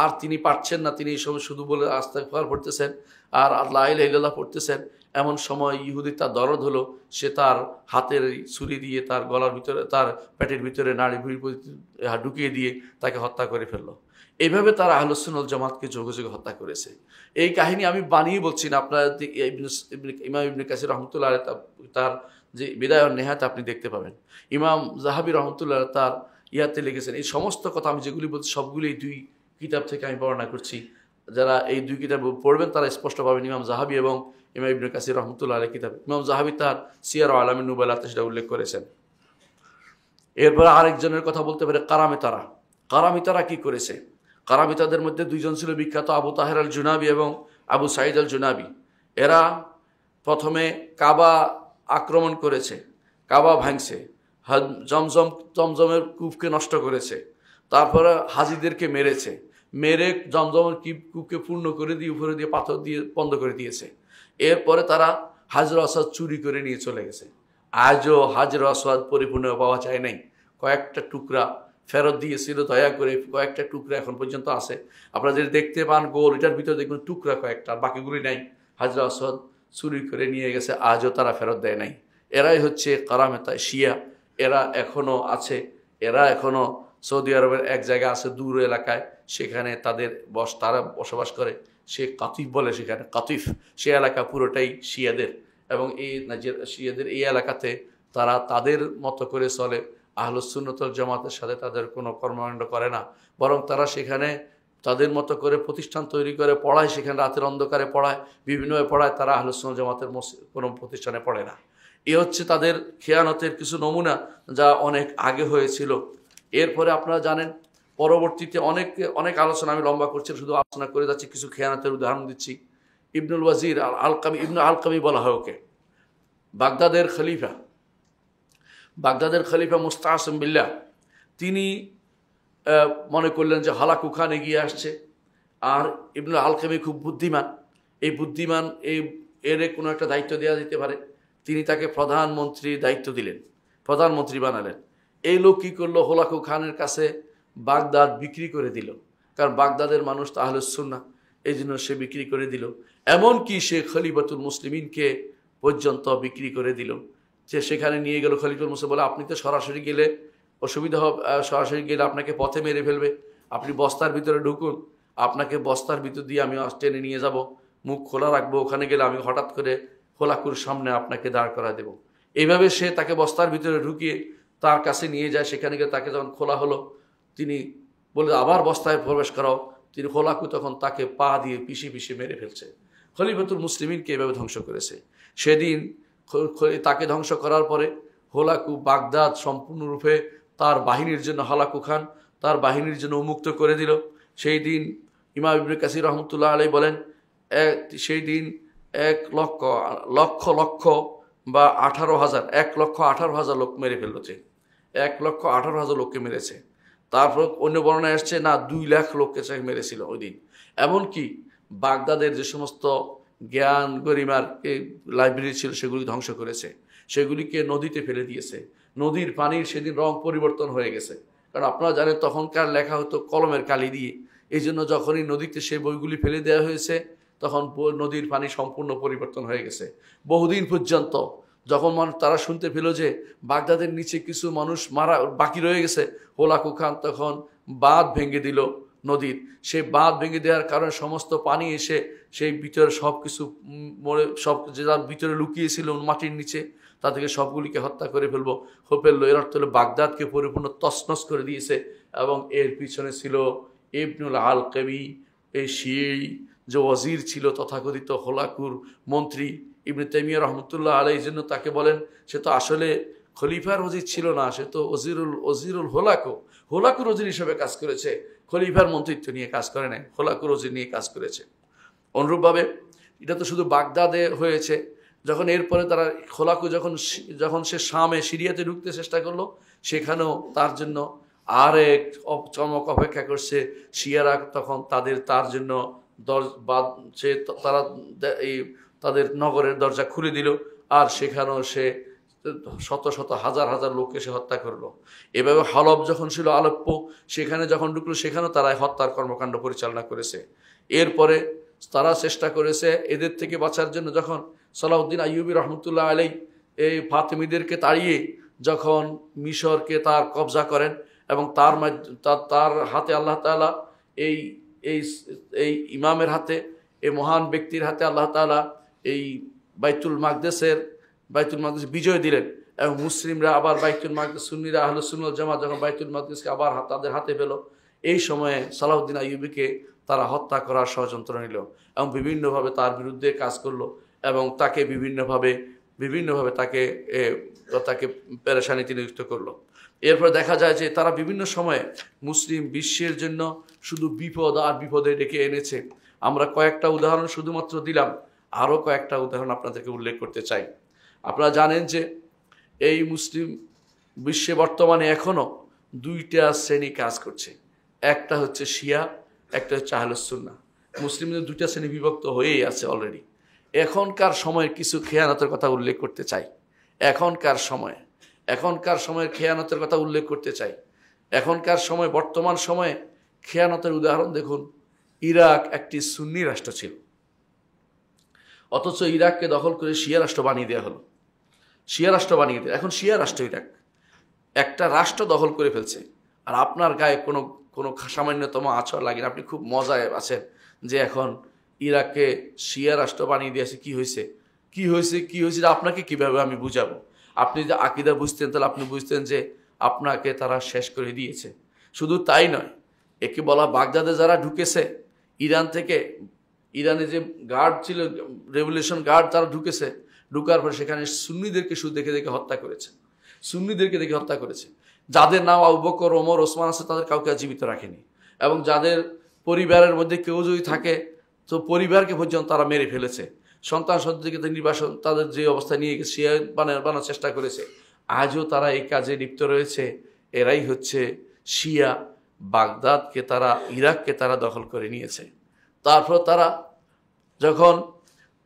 আর তিনি পারছেন না, তিনি এই সময় শুধু বলে আস্তাগফির পড়তেছেন আর লা ইলাহা ইল্লাল্লাহ পড়তেছেন। এমন সময় ইহুদি তার দরদ হলো, সে তার হাতের ছুরি দিয়ে তার গলার ভিতরে, তার পেটের ভিতরে নাড়ি ভুঁড়ি ঢুকিয়ে দিয়ে তাকে হত্যা করে ফেললো। এইভাবে তারা আহলুস সুন্নাত ওয়াল জামাতকে যোগে যোগে হত্যা করেছে। এই কাহিনী আমি বানিয়ে বলছি না, আপনারা ইমাম ইবনে কাসির রহমতুল্লাহ আলাইহি তার যে বিদায় ওয়ান নিহায়াত আপনি দেখতে পাবেন। ইমাম যাহাবী রহমতুল্লাহ তার ইয়াতে লিখেছেন। এই সমস্ত কথা আমি যেগুলি বলছি সবগুলি এই 2 কিতাব থেকে আমি বর্ণনা করছি। যারা এই 2 কিতাব পড়বেন তারা স্পষ্ট পাবেন ইমাম যাহাবী এবং ইমাম ইবনে কাসির রহমতুল্লাহ আলাইহি কিতাব। ইমাম যাহাবী তার সিয়ার ও আলামিন নুবালাতে সেটা উল্লেখ করেছেন। এরপরে আরেকজনের কথা বলতে পারে কারামিতারা। কারামিতারা কি করেছে? কারামিতাদের মধ্যে 2 জন ছিল বিখ্যাত, আবু তাহের আল জুনাবি এবং আবু সাঈদ আল জুনাবি। এরা প্রথমে কাবা আক্রমণ করেছে, কাবা ভাঙছে, জমজমের কূপকে নষ্ট করেছে, তারপরে হাজিদেরকে মেরে জমজমের কূপকে পূর্ণ করে দিয়ে উপরে দিয়ে পাথর দিয়ে বন্ধ করে দিয়েছে। এরপরে তারা হাজর আসওয়াদ চুরি করে নিয়ে চলে গেছে। আজও হাজর আসওয়াদ পরিপূর্ণ পাওয়া যায় নাই। কয়েকটা টুকরা ফেরত দিয়েছিল, দয়া করে কয়েকটা টুকরা এখন পর্যন্ত আছে। আপনারা যদি দেখতে পান গোল, এটার ভিতরে দেখবেন টুকরা কয়েকটা, বাকিগুলি নাই। হাজর আসওয়াদ চুরি করে নিয়ে গেছে, আজও তারা ফেরত দেয় নাই। এরাই হচ্ছে কারামেতা শিয়া। এরা এখনও আছে। এরা এখনও সৌদি আরবের এক জায়গা আছে দূর এলাকায়, সেখানে তারা বসবাস করে। সে কাতিফ বলে, সেখানে কাতিফ, সে এলাকা পুরোটাই শিয়াদের। এবং শিয়াদের এই এলাকাতে তারা তাদের মতো করে চলে। আহলুস সুন্নাত ওয়াল জামাতের সাথে তাদের কোনো কর্মকাণ্ড করে না, বরং তারা সেখানে তাদের মতো করে প্রতিষ্ঠান তৈরি করে পড়ায়, সেখানে রাতের অন্ধকারে পড়ায়, বিভিন্নভাবে পড়ায়। তারা আহলুস সুন্নাত জামাতের কোনো প্রতিষ্ঠানে পড়ে না। এ হচ্ছে তাদের খেয়ানতের কিছু নমুনা, যা অনেক আগে হয়েছিল। এরপরে আপনারা জানেন পরবর্তীতে অনেক আলোচনা, আমি লম্বা করছি, শুধু আলোচনা করে যাচ্ছি, কিছু খেয়ানতের উদাহরণ দিচ্ছি। ইবনুল ওয়াজির আলকামি, ইবনুল আলকামি বলা হয় ওকে, বাগদাদের খলিফা মুস্তাসিম বিল্লাহ, তিনি মনে করলেন যে হালাকু খান এগিয়ে আসছে, আর ইবনুল আলকামি খুব বুদ্ধিমান, এর কোনো একটা দায়িত্ব দেওয়া যেতে পারে। তিনি তাকে প্রধানমন্ত্রীর দায়িত্ব দিলেন, প্রধানমন্ত্রী বানালেন। এই লোক কী করলো, হোলাকু খানের কাছে বাগদাদ বিক্রি করে দিল, কারণ বাগদাদের মানুষ তো আহলুস সুন্নাহ, এই জন্য সে বিক্রি করে দিল। এমনকি সে খলিফাতুল মুসলিমিনকে পর্যন্ত বিক্রি করে দিল। যে সেখানে নিয়ে গেল খলিফাতুল মুসলিম, বলে আপনি তো সরাসরি গেলে অসুবিধা হবে, সরাসরি গেলে আপনাকে পথে মেরে ফেলবে, আপনি বস্তার ভিতরে ঢুকুন, আপনাকে বস্তার ভিতর দিয়ে আমি টেনে নিয়ে যাব, মুখ খোলা রাখবো, ওখানে গেলে আমি হঠাৎ করে হোলাকুর সামনে আপনাকে দাঁড় করা দেব। এইভাবে সে তাকে বস্তার ভিতরে ঢুকিয়ে তার কাছে নিয়ে যায়। সেখানে গিয়ে তাকে যখন খোলা হলো, তিনি বলে আবার বস্তায় প্রবেশ করাও, তিনি হোলাকু তখন তাকে পা দিয়ে পিষে মেরে ফেলছে। খলিফাতুল মুসলিমিনকে এভাবে ধ্বংস করেছে। সেদিন তাকে ধ্বংস করার পরে হোলাকু বাগদাদ সম্পূর্ণরূপে তার বাহিনীর জন্য, হালাকু খান তার বাহিনীর জন্য উন্মুক্ত করে দিল। সেই দিন ইমাম ইবনে কাসির রহমতুল্লাহ আলাইহি বলেন, সেই দিন 1,00,000 বা 18,000, 1,18,000 লোক মেরে ফেলল, যে 1,18,000 লোককে মেরেছে। তারপর অন্য বর্ণনায় আসছে না 2 লাখ লোককে মেরেছিল ওই দিন। এমনকি বাগদাদের যে সমস্ত জ্ঞান গরিমার লাইব্রেরি ছিল সেগুলি ধ্বংস করেছে, সেগুলিকে নদীতে ফেলে দিয়েছে। নদীর পানির সেদিন রং পরিবর্তন হয়ে গেছে, কারণ আপনারা জানেন তখনকার লেখা হতো কলমের কালি দিয়ে। এই জন্য যখনই নদীতে সেই বইগুলি ফেলে দেওয়া হয়েছে, তখন নদীর পানি সম্পূর্ণ পরিবর্তন হয়ে গেছে। বহুদিন পর্যন্ত যখন তারা শুনতে পেল যে বাগদাদের নিচে কিছু মানুষ মারা বাকি রয়ে গেছে, হোলাকু খান তখন বাঁধ ভেঙে দিল নদীর। সেই বাঁধ ভেঙে দেওয়ার কারণে সমস্ত পানি এসে সেই ভিতরে সব কিছু সব যে যার ভিতরে লুকিয়েছিল মাটির নিচে, তাদেরকে সবগুলিকে হত্যা করে ফেললো। এর অর্থ হলো বাগদাদকে পরিপূর্ণ তছনছ করে দিয়েছে। এবং এর পিছনে ছিল ইবনুল আলকামি, এই শিই যে ওয়াজির ছিল তথাকথিত হোলাকুর মন্ত্রী। ইবনে তাইমিয়া রহমতুল্লাহ আলাইহির জন্য তাকে বলেন, সে তো আসলে খলিফার ওজির ছিল না, সে তো ওজিরুল হোলাকুর ওজির হিসেবে কাজ করেছে, খলিফার মন্ত্রিত্ব নিয়ে কাজ করে নাই, হোলাকুর ওজির নিয়ে কাজ করেছে। অনুরূপভাবে এটা তো শুধু বাগদাদে হয়েছে। যখন এরপরে তারা হোলাকু যখন সে শামে সিরিয়াতে ঢুকতে চেষ্টা করলো, সেখানেও তার জন্য আরেক চমক অপেক্ষা করছে। শিয়ারা তখন তার জন্য তারা তাদের নগরের দরজা খুলে দিল, আর সেখানেও সে শত শত হাজার হাজার লোককে সে হত্যা করলো। এভাবে হলব যখন ছিল, আলেপ্পো, সেখানে যখন ঢুকলো, সেখানেও তারা হত্যার কর্মকাণ্ড পরিচালনা করেছে। এরপরে তারা চেষ্টা করেছে এদের থেকে বাঁচার জন্য। যখন সালাউদ্দিন আইয়ুবী রহমতুল্লাহ আলাইহি এই ফাতেমিদেরকে তাড়িয়ে যখন মিশরকে তার কবজা করেন, এবং তার হাতে আল্লাহ তাআলা এই ইমামের হাতে, এই মহান ব্যক্তির হাতে আল্লাহ তাআলা এই বাইতুল মাকদেস বিজয় দিলেন, এবং মুসলিমরা আবার বাইতুল মাকদেস, সুন্নিরা আহলুস সুন্নাহ ওয়াল জামাত যখন বাইতুল মাকদেসকে আবার তাদের হাতে পেল, এই সময়ে সালাউদ্দিন আইয়ুবীকে তারা হত্যা করার ষড়যন্ত্র নিল, এবং বিভিন্নভাবে তার বিরুদ্ধে কাজ করলো, এবং তাকে বিভিন্নভাবে তাকে পেরেশানিতে নিযুক্ত করলো। এরপর দেখা যায় যে তারা বিভিন্ন সময়ে মুসলিম বিশ্বের জন্য শুধু বিপদ আর বিপদে ডেকে এনেছে। আমরা কয়েকটা উদাহরণ শুধুমাত্র দিলাম, আরও কয়েকটা উদাহরণ আপনাদেরকে উল্লেখ করতে চাই। আপনারা জানেন যে এই মুসলিম বিশ্বে বর্তমানে এখনও 2টা শ্রেণী কাজ করছে, একটা হচ্ছে শিয়া, একটা হচ্ছে আহলুস সুন্নাহ। মুসলিমদের 2টা শ্রেণী বিভক্ত হয়েই আছে অলরেডি। এখনকার সময়ের কিছু খেয়ানতের কথা উল্লেখ করতে চাই। এখনকার সময়ের খেয়ানতের কথা উল্লেখ করতে চাই। এখনকার সময়, বর্তমান সময়ে খেয়ানতের উদাহরণ দেখুন। ইরাক একটি সুন্নি রাষ্ট্র ছিল, অথচ ইরাককে দখল করে শিয়া রাষ্ট্র বানিয়ে দেওয়া হলো। এখন শিয়া রাষ্ট্র ইরাক একটা রাষ্ট্র দখল করে ফেলছে, আর আপনার গায়ে কোনো সামান্যতম আছর লাগে না। আপনি খুব মজায় আছেন যে এখন ইরাককে শিয়া রাষ্ট্র বানিয়ে দিয়েছে। কি হয়েছে আপনাকে কিভাবে আমি বুঝাবো? আপনি যদি আকীদা বুঝতেন, তাহলে আপনি বুঝতেন যে আপনাকে তারা শেষ করে দিয়েছে। শুধু তাই নয়, একে বলা বাগদাদে যারা ঢুকেছে ইরান থেকে, ইরানে যে গার্ড ছিল, রেভলিউশন গার্ড, তারা ঢুকেছে, ঢুকার পর সেখানে সুন্নিদেরকে শুধু দেখে দেখে হত্যা করেছে, সুন্নিদেরকে দেখে হত্যা করেছে। যাদের নাম আবু বকর, ওমর, ওসমান আছে তাদের কাউকে জীবিত রাখেনি, এবং যাদের পরিবারের মধ্যে কেউ যদি থাকে তো পরিবারকে পর্যন্ত তারা মেরে ফেলেছে। সন্তান সন্ততিকে নির্বাসন তাদের যে অবস্থা নিয়ে গিয়ে শিয়া বানানোর চেষ্টা করেছে। আজও তারা এই কাজে লিপ্ত রয়েছে। এরাই হচ্ছে শিয়া। বাগদাদকে তারা, ইরাককে তারা দখল করে নিয়েছে। তারপর তারা যখন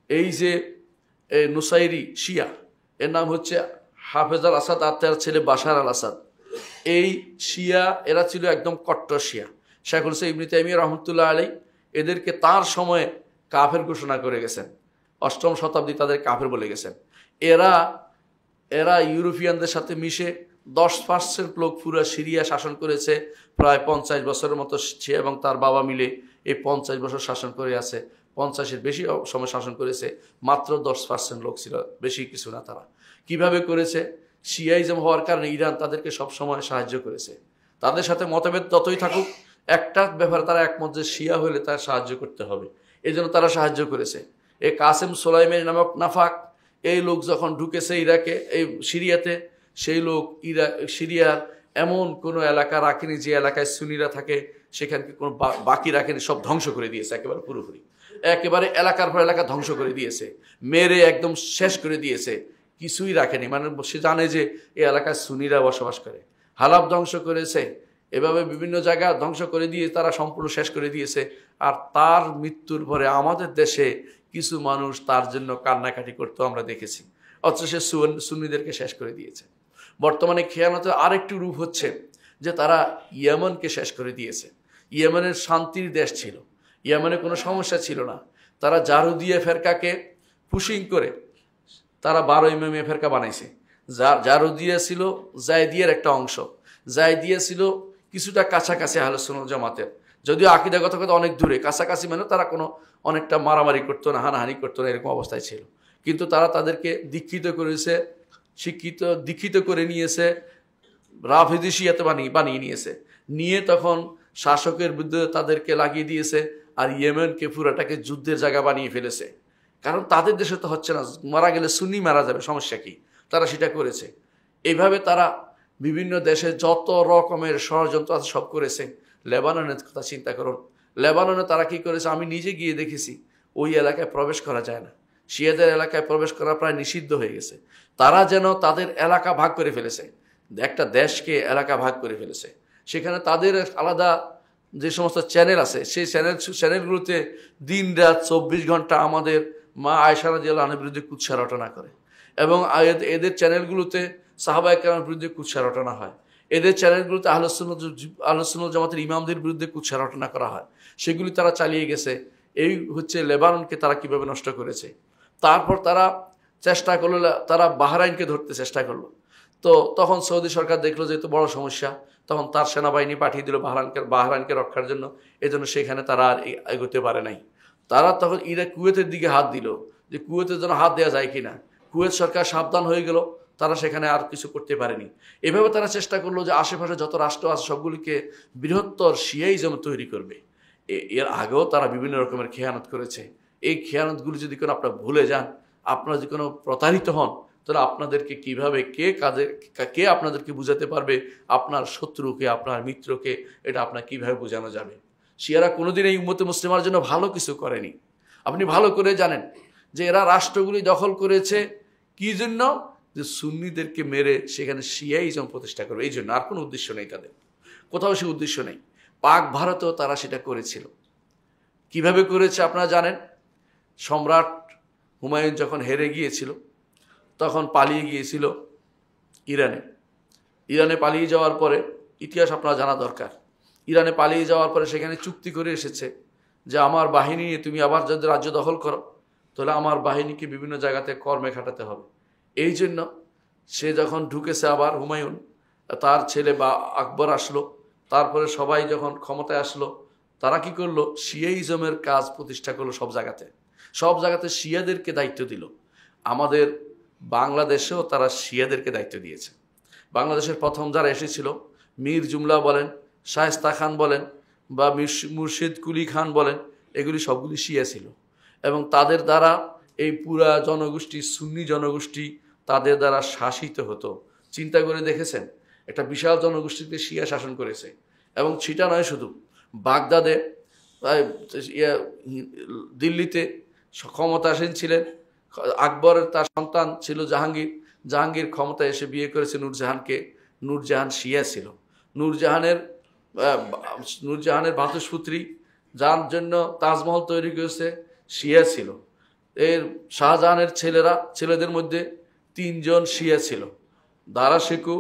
এই যে নুসাইরি শিয়া, এর নাম হচ্ছে হাফেজ আল আসাদ আর তার ছেলে বাশার আল আসাদ, এই শিয়া এরা ছিল একদম কট্টর শিয়া। শেখুল ইসলাম ইবনে তাইমিয়া রহমতুল্লাহ আলাইহি এদেরকে তার সময়ে কাফের ঘোষণা করে গেছেন, 8ম শতাব্দী তাদের কাফের বলে গেছেন। এরা এরা ইউরোপিয়ানদের সাথে মিশে 10% লোক পুরো সিরিয়া শাসন করেছে, প্রায় 50 বছরের মতো সে এবং তার বাবা মিলে এই 50 বছর শাসন করে আছে। 50-এর বেশি সময় শাসন করেছে, মাত্র 10% লোক ছিল, বেশি কিছু না। তারা কিভাবে করেছে? শিয়াইজম হওয়ার কারণে ইরান তাদেরকে সব সময় সাহায্য করেছে। তাদের সাথে মতভেদ যতই থাকুক, একটা ব্যাপারে তারা একমত যে শিয়া হলে তার সাহায্য করতে হবে, এই জন্য তারা সাহায্য করেছে। এই কাসেম সোলাইমানি নামক নাফাক, এই লোক যখন ঢুকেছে ইরাকে, এই সিরিয়াতে, সেই লোক সিরিয়ার এমন কোনো এলাকা রাখেনি যে এলাকায় সুন্নিরা থাকে, সেখানকে কোনো বাকি রাখেনি, সব ধ্বংস করে দিয়েছে একেবারে পুরোপুরি। একেবারে এলাকার পর এলাকা ধ্বংস করে দিয়েছে, মেরে একদম শেষ করে দিয়েছে, কিছুই রাখেনি। মানে সে জানে যে এই এলাকায় সুন্নিরা বসবাস করে। হালাব ধ্বংস করেছে, এভাবে বিভিন্ন জায়গা ধ্বংস করে দিয়ে তারা সম্পূর্ণ শেষ করে দিয়েছে। আর তার মৃত্যুর পরে আমাদের দেশে কিছু মানুষ তার জন্য কান্নাকাটি করতেও আমরা দেখেছি, অথচ সে সুন্নিদেরকে শেষ করে দিয়েছে। বর্তমানে খেয়ানতের আরেকটি রূপ হচ্ছে যে তারা ইয়েমেনকে শেষ করে দিয়েছে। ইয়েমেনের শান্তির দেশ ছিল, ইয়েমেনে কোনো সমস্যা ছিল না। তারা জারুদিয়া ফেরকাকে পুশিং করে তারা 12 ইমামিয়া ফেরকা বানাইছে। জারুদিয়া ছিল জায়দিয়ার একটা অংশ, জায়দিয়া ছিল কিছুটা কাছাকাছি আহলে সুন্নাত জামাতের, যদিও আকীদাগত কথা অনেক দূরে। কাছাকাছি মানে তারা কোনো অনেকটা মারামারি করতো না, হানাহানি করতো না, এরকম অবস্থায় ছিল। কিন্তু তারা তাদেরকে দীক্ষিত করেছে, দীক্ষিত করে নিয়েছে, রাফেজি শিয়াতে বানিয়ে নিয়েছে, নিয়ে তখন শাসকের বিরুদ্ধে তাদেরকে লাগিয়ে দিয়েছে। আর ইয়েমেনকে পুরাটাকে যুদ্ধের জায়গা বানিয়ে ফেলেছে। কারণ তাদের দেশে তো হচ্ছে না, মারা গেলে সুন্নি মারা যাবে, সমস্যা কি? তারা সেটা করেছে। এইভাবে তারা বিভিন্ন দেশে যত রকমের ষড়যন্ত্র আছে সব করেছে। লেবাননের কথা চিন্তা করুন, লেবাননে তারা কি করেছে? আমি নিজে গিয়ে দেখেছি, ওই এলাকায় প্রবেশ করা যায় না, শিয়াদের এলাকায় প্রবেশ করা প্রায় নিষিদ্ধ হয়ে গেছে। তারা যেন তাদের এলাকা ভাগ করে ফেলেছে, একটা দেশকে এলাকা ভাগ করে ফেলেছে। সেখানে তাদের আলাদা যে সমস্ত চ্যানেল আছে, সেই চ্যানেলগুলোতে দিন রাত 24 ঘন্টা আমাদের মা আয়েশা রাদিয়াল্লাহু আনহার বিরুদ্ধে কুৎসা রটনা করে, এবং এদের চ্যানেলগুলোতে সাহাবা একরামের বিরুদ্ধে কুৎসা রটনা হয়। এদের চ্যানেলগুলোতে আহলে সুন্নাত জামাতের ইমামদের বিরুদ্ধে কুৎসা রটনা করা হয়। সেগুলি তারা চালিয়ে গেছে। এই হচ্ছে লেবাননকে তারা কিভাবে নষ্ট করেছে। তারপর তারা চেষ্টা করলো, তারা বাহরাইনকে ধরতে চেষ্টা করলো। তো তখন সৌদি সরকার দেখলো যে এত বড় সমস্যা, তখন তার সেনাবাহিনী পাঠিয়ে দিল বাহরাইনকে রক্ষার জন্য। এই জন্য সেখানে তারা আর এগোতে পারে নাই। তারা তখন কুয়েতের দিকে হাত দিল, যে কুয়েতের জন্য হাত দেওয়া যায় কিনা। কুয়েত সরকার সাবধান হয়ে গেল, তারা সেখানে আর কিছু করতে পারেনি। এভাবে তারা চেষ্টা করলো যে আশেপাশে যত রাষ্ট্র আছে সবগুলিকে বৃহত্তর শিয়াইজম তৈরি করবে। এর আগেও তারা বিভিন্ন রকমের খেয়ানত করেছে। এই খেয়ানতগুলি যদি কোনো আপনারা ভুলে যান, আপনারা যদি কোনো প্রতারিত হন, তাহলে আপনাদেরকে কিভাবে কে আপনাদেরকে বুঝাতে পারবে আপনার শত্রুকে, আপনার মিত্রকে? এটা আপনার কিভাবে বোঝানো যাবে? শিয়ারা কোনোদিন এই উম্মতে মুসলিমার জন্য ভালো কিছু করেনি। আপনি ভালো করে জানেন যে এরা রাষ্ট্রগুলি দখল করেছে কি জন্য? যে সুন্নিদেরকে মেরে সেখানে শিয়াইজম প্রতিষ্ঠা করবে, এই জন্য। আর কোনো উদ্দেশ্য নেই তাদের, কোথাও সে উদ্দেশ্য নেই। পাক ভারতেও তারা সেটা করেছিল। কিভাবে করেছে আপনারা জানেন? সম্রাট হুমায়ুন যখন হেরে গিয়েছিল, তখন পালিয়ে গিয়েছিল ইরানে পালিয়ে যাওয়ার পরে, ইতিহাস আপনারা জানা দরকার, ইরানে পালিয়ে যাওয়ার পরে সেখানে চুক্তি করে এসেছে যে আমার বাহিনী নিয়ে তুমি আবার যদি রাজ্য দখল করো, তাহলে আমার বাহিনীকে বিভিন্ন জায়গাতে কর্মে খাটাতে হবে। এই জন্য সে যখন ঢুকেছে আবার হুমায়ুন, তার ছেলে বা আকবর আসলো, তারপরে সবাই যখন ক্ষমতায় আসলো, তারা কি করলো? শিয়াইজমের কাজ প্রতিষ্ঠা করলো সব জায়গাতে শিয়াদেরকে দায়িত্ব দিল। আমাদের বাংলাদেশেও তারা শিয়াদেরকে দায়িত্ব দিয়েছে। বাংলাদেশের প্রথম যারা এসেছিল, মীর জুমলা বলেন, শায়েস্তা খান বলেন বা মুর্শিদ কুলি খান বলেন, এগুলি সবগুলি শিয়া ছিল। এবং তাদের দ্বারা এই পুরা জনগোষ্ঠী, সুন্নি জনগোষ্ঠী তাদের দ্বারা শাসিত হতো। চিন্তা করে দেখেছেন, একটা বিশাল জনগোষ্ঠীকে শিয়া শাসন করেছে। এবং সেটা নয় শুধু, বাগদাদে, দিল্লিতে ক্ষমতাসীন ছিলেন আকবরের, তার সন্তান ছিল জাহাঙ্গীর। জাহাঙ্গীর ক্ষমতায় এসে বিয়ে করেছে নূরজাহানকে। নূরজাহান শিয়া ছিল। নূরজাহানের ভাতুষপুত্রী, যার জন্য তাজমহল তৈরি করেছে, শিয়া ছিল। এর শাহজাহানের ছেলেদের মধ্যে 3 জন শিয়া ছিল, দারা শেকু,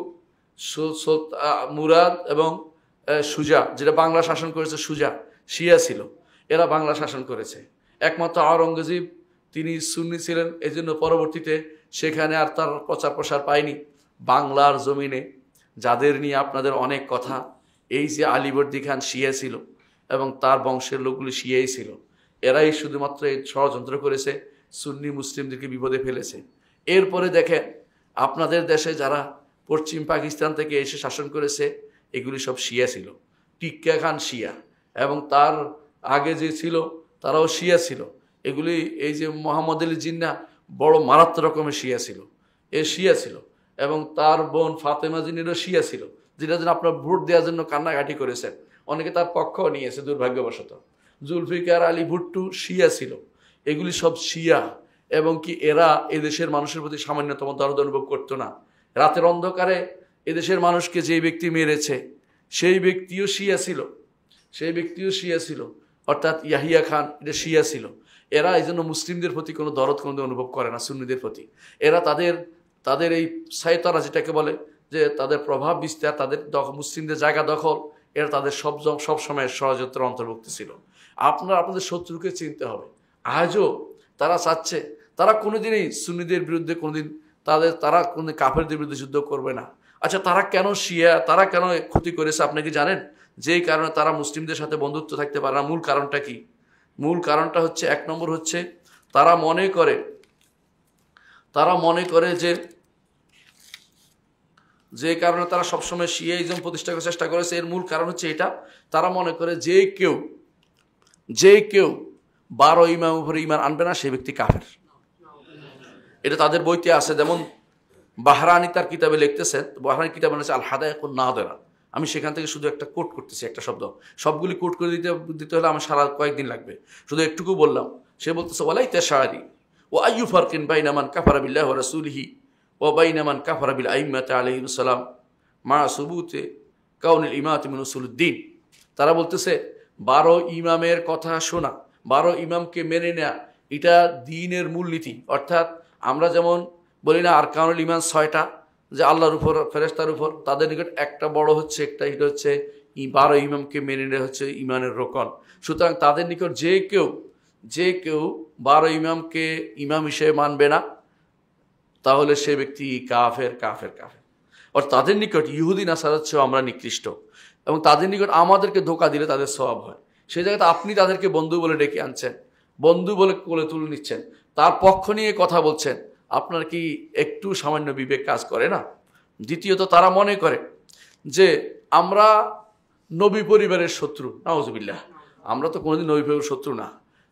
মুরাদ এবং সুজা, যেটা বাংলা শাসন করেছে সুজা, শিয়া ছিল। এরা বাংলা শাসন করেছে। একমাত্র আওরঙ্গজেব, তিনি সুন্নি ছিলেন, এই জন্য পরবর্তীতে সেখানে আর তার প্রচার প্রসার পায়নি। বাংলার জমিনে যাদের নিয়ে আপনাদের অনেক কথা, এই যে আলীবর্দী খান শিয়া ছিল এবং তার বংশের লোকগুলি শিয়াই ছিল। এরাই শুধুমাত্র এই ষড়যন্ত্র করেছে, সুন্নি মুসলিমদেরকে বিপদে ফেলেছে। এরপরে দেখেন, আপনাদের দেশে যারা পশ্চিম পাকিস্তান থেকে এসে শাসন করেছে, এগুলি সব শিয়া ছিল। টিক্কা খান শিয়া, এবং তার আগে যে ছিল তারাও শিয়া ছিল। এগুলি, এই যে মোহাম্মদ আলী জিন্নাহ, বড় মারাত্মক রকমের শিয়া ছিল। এ শিয়া ছিল, এবং তার বোন ফাতেমা জিন্নাহও শিয়া ছিল, যেটা যেন আপনার ভোট দেওয়ার জন্য কান্নাকাটি করেছেন। অনেকে তার পক্ষও নিয়েছে দুর্ভাগ্যবশত। জুলফিকার আলী ভুট্টো শিয়া ছিল। এগুলি সব শিয়া, এবং কি এরা এদেশের মানুষের প্রতি সামান্যতম দরদ অনুভব করতো না। রাতের অন্ধকারে এদেশের মানুষকে যে ব্যক্তি মেরেছে, সেই ব্যক্তিও শিয়া ছিল। অর্থাৎ ইয়াহিয়া খান, এটা শিয়া ছিল। এরা এই জন্য মুসলিমদের প্রতি কোনো দরদ কোনো অনুভব করে না, সুন্নিদের প্রতি। এরা তাদের এই সাইতারা, যেটাকে বলে যে তাদের প্রভাব বিস্তার, তাদের মুসলিমদের জায়গা দখল, এরা তাদের সব সময় ষড়যন্ত্রের অন্তর্ভুক্ত ছিল। আপনাদের শত্রুকে চিনতে হবে। আজও তারা চাচ্ছে, তারা কোনোদিনই সুন্নিদের বিরুদ্ধে কোনোদিন তারা কোনোদিন কাফেরদের বিরুদ্ধে যুদ্ধ করবে না। আচ্ছা, তারা কেন শিয়া, তারা কেন ক্ষতি করেছে আপনি কি জানেন? যেই কারণে তারা মুসলিমদের সাথে বন্ধুত্ব থাকতে পারে না। মূল কারণটা কি? মূল কারণটা হচ্ছে, 1 নম্বর হচ্ছে, তারা মনে করে যে কারণে তারা সবসময় শিয়াইজম প্রতিষ্ঠা করার চেষ্টা করেছে, এর মূল কারণ হচ্ছে এটা, তারা মনে করে যে কেউ 12 ইমাম উপরে ইমান আনবে না, সেই ব্যক্তি কাফের। এটা তাদের বইতে আছে। যেমন বাহরানি তার কিতাবে লিখতেছেন, বাহরানি কিতাব আছে আল হাদায়াকুন নাদিরা। আমি সেখান থেকে শুধু একটা কোট করতেছি, একটা শব্দ। সবগুলি কোট করে দিতে হলে আমার সারা কয়েকদিন লাগবে, শুধু একটুকু বললাম। সে বলতেছে, ওয়ালাইতা শারি ও আইয়ু ফারকিন বাইনা মান কাফারা বিল্লাহি ওয়া রাসূলিহি ওয়া বাইনা মান কাফারা বিল আইম্মাতি আলাইহিস সালাম মা সুবুতে কাউনিল ইমাতি মিন উসুলুদ্দিন। তারা বলতেছে 12 ইমামের কথা শোনা, 12 ইমামকে মেনে নেয়া, এটা দ্বীনের মূলনীতি। অর্থাৎ আমরা যেমন বলি না আরকানুল ইমান 6টা, যে আল্লাহর উপর, ফেরেশতার উপর, তাদের নিকট একটা বড় হচ্ছে, এটা হচ্ছে 12 ইমামকে মেনে নেওয়া হচ্ছে ইমানের রোকন। সুতরাং তাদের নিকট যে কেউ 12 ইমামকে ইমাম হিসেবে মানবে না, তাহলে সে ব্যক্তি কাফের। অর্থাৎ তাদের নিকট ইহুদি নাসারার চেয়েও আমরা নিকৃষ্ট, এবং তাদের নিকট আমাদেরকে ধোঁকা দিলে তাদের সওয়াব হয়। সেই জায়গাতে আপনি তাদেরকে বন্ধু বলে ডেকে আনছেন, বন্ধু বলে কোলে তুলে নিচ্ছেন, তার পক্ষ নিয়ে কথা বলছেন, আপনার কি একটু সামান্য বিবেক কাজ করে না? দ্বিতীয়ত, তারা মনে করে যে আমরা নবী পরিবারের শত্রু। নাউজুবিল্লাহ, আমরা তো কোনোদিন নবী পরিবারের শত্রু না।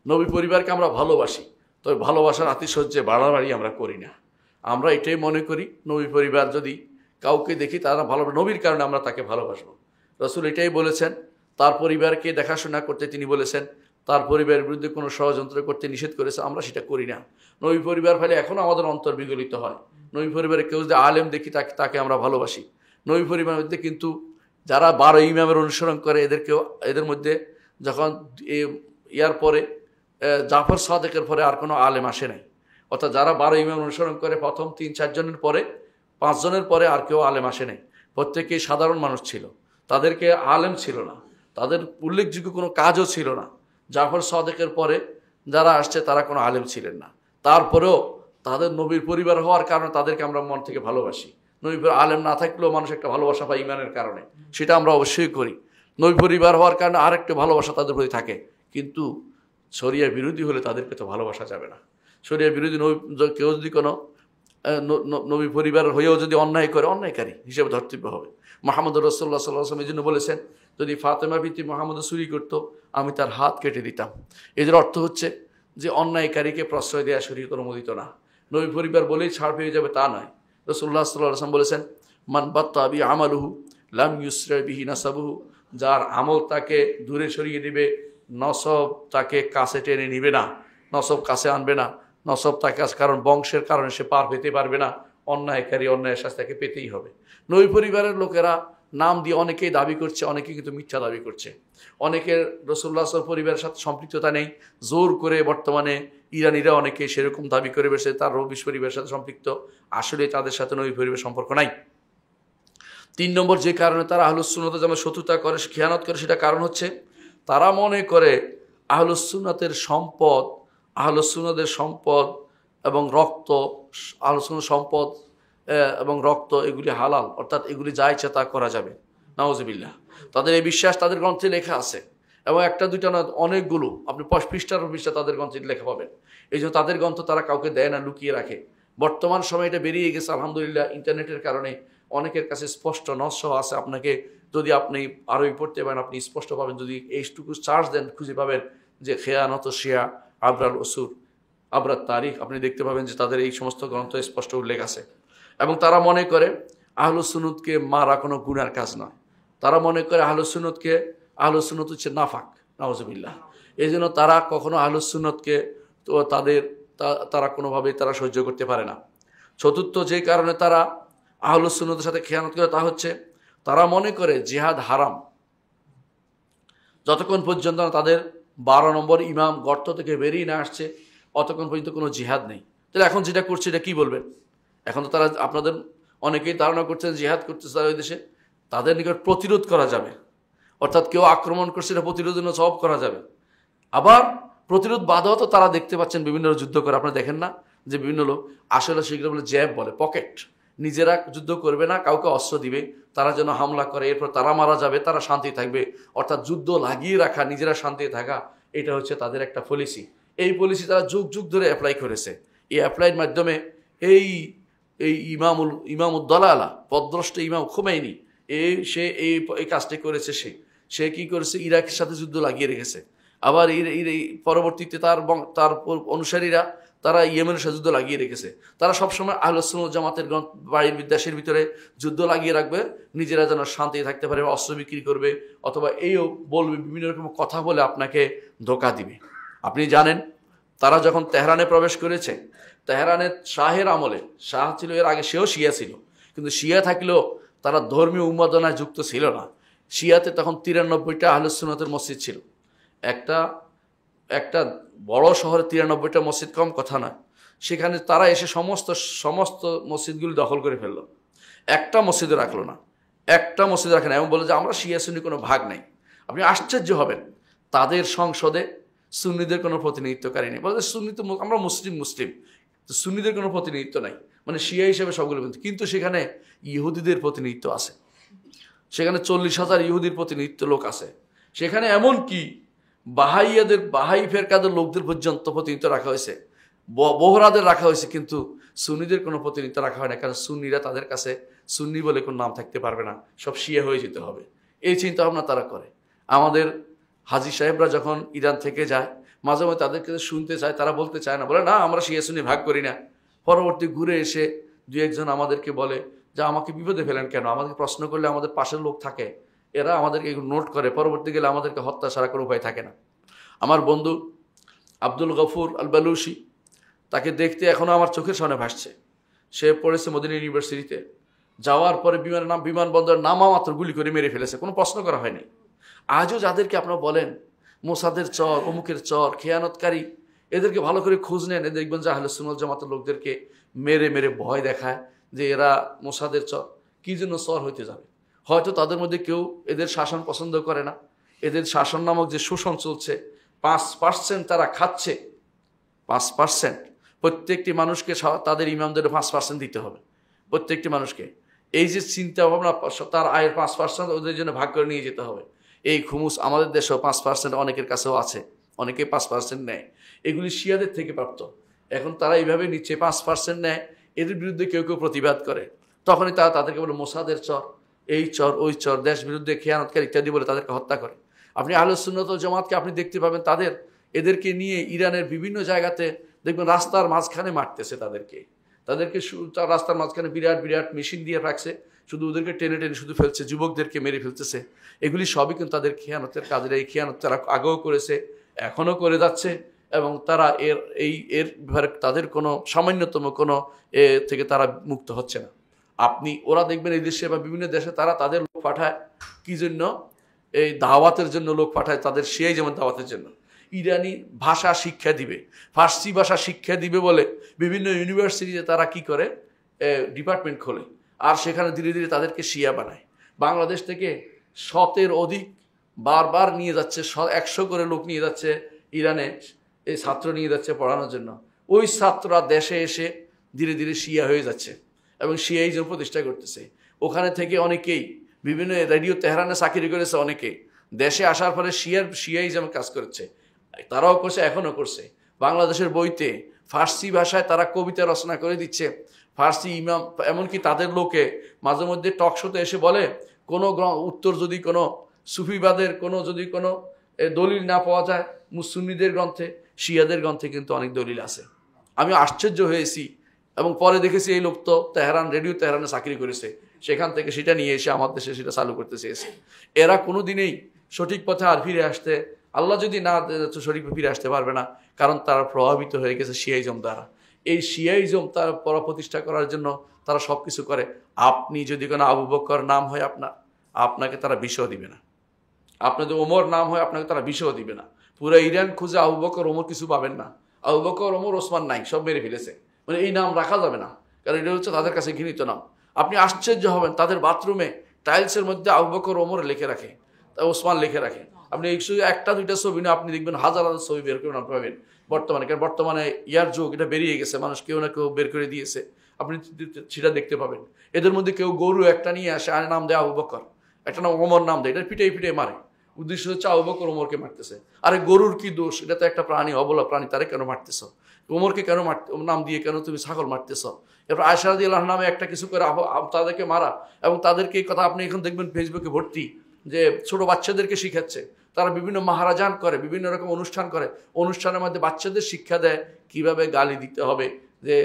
নবী পরিবারকে আমরা ভালোবাসি, তবে ভালোবাসার আতিশয্যে বাড়াবাড়ি আমরা করি না। আমরা এটাই মনে করি, নবী পরিবার যদি কাউকে দেখি তারা ভালোবাসে, নবীর কারণে আমরা তাকে ভালোবাসবো। রাসূল এটাই বলেছেন, তার পরিবারকে দেখাশোনা করতে তিনি বলেছেন, তার পরিবারের বিরুদ্ধে কোনো ষড়যন্ত্র করতে নিষেধ করেছে, আমরা সেটা করি না। নবী পরিবার ফলে এখনও আমাদের অন্তর বিগলিত হয়। নবী পরিবারে কেউ যদি আলেম দেখি তাকে আমরা ভালোবাসি। নবী পরিবারের মধ্যে কিন্তু যারা 12 ইমামের অনুসরণ করে, এদের মধ্যে যখন ইয়ার পরে জাফর সাদেকের পরে আর কোনো আলেম আসে নাই। অর্থাৎ যারা 12 ইমাম অনুসরণ করে, প্রথম 3-4 জনের পরে 5 জনের পরে আর কেউ আলেম আসে নাই। প্রত্যেকেই সাধারণ মানুষ ছিল, তাদেরকে আলেম ছিল না, তাদের উল্লেখযোগ্য কোনো কাজও ছিল না। জাফর সাদেকের পরে যারা আসছে তারা কোনো আলেম ছিলেন না। তারপরেও তাদের নবীর পরিবার হওয়ার কারণে তাদেরকে আমরা মন থেকে ভালোবাসি। নবী আলেম না থাকলেও মানুষ একটা ভালোবাসা পায় ইমানের কারণে, সেটা আমরা অবশ্যই করি। নবী পরিবার হওয়ার কারণে আরেকটা ভালোবাসা তাদের প্রতি থাকে। কিন্তু শরিয়া বিরোধী হলে তাদেরকে তো ভালোবাসা যাবে না। শরিয়া বিরোধী কেউ যদি কোনো নবী পরিবারের হয়েও যদি অন্যায় করে অন্যায়কারী হিসেবে ধর্তব্য হবে। মুহাম্মদ রাসূলুল্লাহ সাল্লাল্লাহু আলাইহি ওয়াসাল্লাম এই জন্য বলেছেন, যদি ফাতেমা বিনতে মুহাম্মদ চুরি করত আমি তার হাত কেটে দিতাম। এদের অর্থ হচ্ছে যে অন্যায়কারীকে প্রশ্রয় দেওয়া শরীয়ত অনুমোদিত না। নবী পরিবার বলেই ছাড় পেয়ে যাবে তা নয়। রাসূলুল্লাহ সাল্লাল্লাহু আলাইহি ওয়াসাল্লাম বলেছেন, মান বাত্তা বি আমালুহু লাম ইউসরা বিহি নাসাবুহু, যার আমল তাকে দূরে সরিয়ে দিবে, নসব তাকে কাছে টেনে নিবে না, নসব কাছে আনবে না, নসব তাকে, কারণ বংশের কারণে সে পার পেতে পারবে না, অন্যায়কারী অন্যায়ের শাস্তি তাকে পেতেই হবে। নবী পরিবারের লোকেরা নাম দিয়ে অনেকেই দাবি করছে, অনেকেই কিন্তু মিথ্যা দাবি করছে। অনেকের রাসূলুল্লাহ সাল্লাল্লাহু পরিবারের সাথে সম্পৃক্ততা নেই, জোর করে বর্তমানে ইরানিরা অনেকে সেরকম দাবি করে বসে তার রবিশ পরিবারের সাথে সম্পৃক্ত, আসলে তাদের সাথে নবী পরিবারের সম্পর্ক নাই। 3 নম্বর যে কারণে তারা আহলুস সুন্নাতের যেমন শত্রুতা করে, খেয়ানত করে, সেটা কারণ হচ্ছে তারা মনে করে আহলুস সুন্নাতের সম্পদ, আহলুস সুন্নাতের সম্পদ এবং রক্ত, আহলুস সুন্নাতের সম্পদ এবং রক্ত এগুলি হালাল, অর্থাৎ এগুলি যা ইচ্ছা তা করা যাবে। নাউজুবিল্লাহ। তাদের এই বিশ্বাস তাদের গ্রন্থে লেখা আছে, এবং একটা দুইটা না, অনেকগুলো, আপনি পৃষ্ঠার পৃষ্ঠা তাদের গ্রন্থে লেখা পাবেন। এই জন্য তাদের গ্রন্থ তারা কাউকে দেয় না, লুকিয়ে রাখে। বর্তমান সময় এটা বেরিয়ে গেছে আলহামদুলিল্লাহ, ইন্টারনেটের কারণে অনেকের কাছে স্পষ্ট নসহ আছে। আপনাকে যদি আপনি আরবি পড়তে পারেন আপনি স্পষ্ট পাবেন, যদি এইটুকু চার্জ দেন খুঁজে পাবেন যে খেয়ানত শিয়া, আবরাল উসুর, আবরাত তারিখ, আপনি দেখতে পাবেন যে তাদের এই সমস্ত গ্রন্থ স্পষ্ট উল্লেখ আছে। এবং তারা মনে করে আহলুস সুন্নাতকে মারা কোনো গুনার কাজ নয়। তারা মনে করে আহলুস সুন্নাতকে, আহলুস সুন্নাত হচ্ছে নাফাক, নাউজুবিল্লাহ। এই জন্য তারা কখনো আহলুস সুন্নাতকে তো তারা কোনোভাবেই তারা সহ্য করতে পারে না। চতুর্থ যে কারণে তারা আহলুস সুন্নাতের সাথে খেয়ানত করে তা হচ্ছে তারা মনে করে জিহাদ হারাম। যতক্ষণ পর্যন্ত তাদের 12 নম্বর ইমাম গর্ত থেকে বেরিয়ে না আসছে অতক্ষণ পর্যন্ত কোনো জিহাদ নেই। তাহলে এখন যেটা করছে এটা কি বলবেন? এখন তো তারা, আপনাদের অনেকেই ধারণা করছেন জিহাদ করতেছে তারা ওই দেশে, তাদের নিকট প্রতিরোধ করা যাবে, অর্থাৎ কেউ আক্রমণ করছে এটা প্রতিরোধের জন্য সব করা যাবে। আবার প্রতিরোধ বাধাও তো তারা দেখতে পাচ্ছেন বিভিন্ন যুদ্ধ করে, আপনারা দেখেন না যে বিভিন্ন লোক আসলে সেগুলো বলে জ্যাব বলে, পকেট, নিজেরা যুদ্ধ করবে না, কাউকে অস্ত্র দিবে, তারা যেন হামলা করে, এরপর তারা মারা যাবে, তারা শান্তি থাকবে। অর্থাৎ যুদ্ধ লাগিয়ে রাখা, নিজেরা শান্তি থাকা, এটা হচ্ছে তাদের একটা পলিসি। এই পলিসি তারা যুগ যুগ ধরে অ্যাপ্লাই করেছে। এই অ্যাপ্লাইয়ের মাধ্যমে এই ইমামুদ্দালালা, পদভ্রষ্ট ইমাম খুমেইনি, সে এই কাজটি করেছে। সে কি করেছে, ইরাকের সাথে যুদ্ধ লাগিয়ে রেখেছে। আবার পরবর্তীতে তার অনুসারীরা তারা ইয়েমেনের সাথে যুদ্ধ লাগিয়ে রেখেছে। তারা সবসময় আহলুস সুন্নাত জামাতের বাড়ির বিদ্যাসের ভিতরে যুদ্ধ লাগিয়ে রাখবে, নিজেরা যেন শান্তি থাকতে পারে, অস্ত্র বিক্রি করবে, অথবা এইও বলবে, বিভিন্ন রকম কথা বলে আপনাকে ধোঁকা দিবে। আপনি জানেন তারা যখন তেহরানে প্রবেশ করেছে, তেহরানের শাহের আমলে, শাহ ছিল এর আগে, সেও শিয়া ছিল, কিন্তু শিয়া থাকলেও তারা ধর্মীয় উন্মাদনায় যুক্ত ছিল না। শিয়াতে তখন 93টা আহলুস সুন্নাতের মসজিদ ছিল। একটা বড় শহরে 93টা মসজিদ কম কথা নয়। সেখানে তারা এসে সমস্ত মসজিদগুলি দখল করে ফেললো, একটা মসজিদে রাখলো না, একটা মসজিদে রাখে না, এবং বলে যে আমরা শিয়া সুন্নি কোনো ভাগ নেই। আপনি আশ্চর্য হবেন, তাদের সংসদে সুন্নিদের কোনো প্রতিনিধিত্বকারী নেই। বলে সুন্নি তো আমরা মুসলিম, সুন্নিদের কোনো প্রতিনিধিত্ব নাই, মানে শিয়া হিসেবে সবগুলো। কিন্তু সেখানে ইহুদিদের প্রতিনিধিত্ব আছে, সেখানে 40,000 ইহুদির প্রতিনিধিত্ব লোক আছে। সেখানে এমন কি বাহাই ফেরকাদের লোকদের পর্যন্ত প্রতিনিধিত্ব রাখা হয়েছে, বহরাদের রাখা হয়েছে, কিন্তু সুন্নিদের কোনো প্রতিনিধিত্ব রাখা হয় না। কারণ সুন্নিরা তাদের কাছে সুন্নি বলে কোনো নাম থাকতে পারবে না, সব শিয়া হয়ে যেতে হবে, এই চিন্তা ভাবনা তারা করে। আমাদের হাজী সাহেবরা যখন ইরান থেকে যায়, মাঝে মাঝে তাদেরকে শুনতে চায়, তারা বলতে চায় না, বলে না আমরা শিয়া সুন্নি ভাগ করি না। পরবর্তী ঘুরে এসে 2-1 আমাদেরকে বলে যে আমাকে বিপদে ফেলেন কেন, আমাদেরকে প্রশ্ন করলে আমাদের পাশের লোক থাকে, এরা আমাদেরকে নোট করে, পরবর্তী গেলে আমাদেরকে হত্যা ছাড়া কোনো উপায় থাকে না। আমার বন্ধু আব্দুল গফুর আল বালুশি, তাকে দেখতে এখনও আমার চোখের সামনে ভাসছে। সে পড়েছে মদিনা ইউনিভার্সিটিতে, যাওয়ার পরে বিমানবন্দর নামা মাত্র গুলি করে মেরে ফেলেছে, কোনো প্রশ্ন করা হয়নি। আজও যাদেরকে আপনারা বলেন মোসাদের চর, অমুকের চর, খেয়ানতকারী, এদেরকে ভালো করে খোঁজ নেন, এদের দেখবেন যে আহলে সুন্নাত জামাতের লোকদেরকে মেরে মেরে ভয় দেখায় যে এরা মোসাদের চর। কি জন্য চর হইতে যাবে? হয়তো তাদের মধ্যে কেউ এদের শাসন পছন্দ করে না, এদের শাসন নামক যে শোষণ চলছে, 5% তারা খাচ্ছে, 5%। প্রত্যেকটি মানুষকে তাদের ইমামদের 5% দিতে হবে, প্রত্যেকটি মানুষকে। এই যে চিন্তা ভাবনা, তার আয়ের 5% ওদের জন্য ভাগ করে নিয়ে যেতে হবে। এই খুমুস আমাদের দেশেও 5% অনেকের কাছেও আছে, অনেকে 5% নেয়। এগুলি শিয়াদের থেকে প্রাপ্ত। এখন তারা এইভাবে নিচ্ছে, 5% নেয়, এদের বিরুদ্ধে কেউ কেউ প্রতিবাদ করে, তখনই তারা তাদেরকে বলে মোসাদের চর, এই চর ওই চর, দেশ বিরুদ্ধে খেয়ানতকারী ইত্যাদি বলে তাদেরকে হত্যা করে। আপনি আহলে সুন্নাত ওয়াল জামাতকে আপনি দেখতে পাবেন এদেরকে নিয়ে ইরানের বিভিন্ন জায়গাতে দেখবেন রাস্তার মাঝখানে মারতেছে তাদেরকে রাস্তার মাঝখানে বিরাট বিরাট মেশিন দিয়ে রাখছে, শুধু ওদেরকে টেনে টেনে শুধু ফেলছে, যুবকদেরকে মেরে ফেলতেছে। এগুলি সবই কিন্তু তাদের খেয়ানতের কাজের। এই খেয়ানত তারা আগেও করেছে, এখনও করে যাচ্ছে, এবং তারা এর ব্যাপারে তাদের কোনো সামান্যতম কোনো থেকে তারা মুক্ত হচ্ছে না। ওরা দেখবেন এই দেশে বা বিভিন্ন দেশে তাদের লোক পাঠায় কি জন্য? এই দাওয়াতের জন্য লোক পাঠায়, তাদের সেই যেমন দাওয়াতের জন্য। ইরানি ভাষা শিক্ষা দিবে, ফার্সি ভাষা শিক্ষা দিবে বলে বিভিন্ন ইউনিভার্সিটিতে তারা কি করে, ডিপার্টমেন্ট খোলে, আর সেখানে ধীরে ধীরে তাদেরকে শিয়া বানায়। বাংলাদেশ থেকে 100-এর অধিক বারবার নিয়ে যাচ্ছে, 100 করে লোক নিয়ে যাচ্ছে ইরানে, এই ছাত্র নিয়ে যাচ্ছে পড়ানোর জন্য। ওই ছাত্ররা দেশে এসে ধীরে ধীরে শিয়া হয়ে যাচ্ছে এবং শিয়াইজম প্রতিষ্ঠা করতেছে। ওখানে থেকে অনেকেই বিভিন্ন রেডিও তেহরানে চাকরি করেছে, অনেকে দেশে আসার পরে শিয়াইজম কাজ করেছে, তারাও করছে, এখনও করছে। বাংলাদেশের বইতে ফার্সি ভাষায় তারা কবিতা রচনা করে দিচ্ছে, ফার্সি ইমাম, এমনকি তাদের লোকে মাঝে মধ্যে টক শোতে এসে বলে কোনো উত্তর যদি কোনো সুফিবাদের যদি কোনো দলিল না পাওয়া যায় সুন্নিদের গ্রন্থে, শিয়াদের গ্রন্থে কিন্তু অনেক দলিল আছে। আমি আশ্চর্য হয়েছি এবং পরে দেখেছি এই লোক তো রেডিও তেহরানে চাকরি করেছে, সেখান থেকে সেটা নিয়ে এসে আমার দেশে সেটা চালু করতে চেয়েছে। এরা কোনো দিনেই সঠিক পথে আর ফিরে আসতে, আল্লাহ যদি না সঠিক ফিরে আসতে পারবে না, কারণ তারা প্রভাবিত হয়ে গেছে শিয়াইজম দ্বারা। এই শিয়াইজম তার প্রতিষ্ঠা করার জন্য তারা সব কিছু করে। আপনি যদি কোনো আবু বকর নাম হয় আপনাকে তারা বিষও দিবে না, আপনার যদি ওমর নাম হয় আপনাকে তারা বিষও দিবে না। পুরো ইরান খুঁজে আবু বকর ওমর কিছু পাবেন না, আবু বকর ওমর ওসমান নাই, সব মেরে ফেলেছে। মানে এই নাম রাখা যাবে না, কারণ এটা হচ্ছে তাদের কাছে ঘৃণিত নাম। আপনি আশ্চর্য হবেন, তাদের বাথরুমে টাইলসের মধ্যে আবু বকর ওমর লিখে রাখে, ওসমান লিখে রাখে। আপনি একটা দুইটা ছবি না, আপনি দেখবেন হাজার হাজার ছবি বের করে পাবেন বর্তমানে, কারণ বর্তমানে ইয়ার যুগ, এটা বেরিয়ে গেছে, মানুষ কেউ না কেউ বের করে দিয়েছে, আপনি সেটা দেখতে পাবেন। এদের মধ্যে কেউ গরু একটা নিয়ে আসে, আর নাম দেয় আবু বকর, একটা নাম ওমর নাম দেয়, এটা পিটে মারে, উদ্দেশ্য হচ্ছে আবু বকর ওমরকে মারতেছে। আরে গরুর কি দোষ? এটা তো একটা প্রাণী, অবলা প্রাণী, তারে কেন মারতেছ? ওমরকে কেন নাম দিয়ে কেন তুমি ছাগল মারতেছ? এরপর আয়েশা রাদিয়াল্লাহু নামে একটা কিছু করে তাদেরকে মারা, এবং তাদেরকে এই কথা আপনি এখন দেখবেন ফেসবুকে ভর্তি, যে ছোট বাচ্চাদেরকে শিখাচ্ছে, তারা বিভিন্ন মাহারাজান করে, বিভিন্ন রকম অনুষ্ঠান করে, অনুষ্ঠানের মধ্যে বাচ্চাদের শিক্ষা দেয় কিভাবে গালি দিতে হবে, যে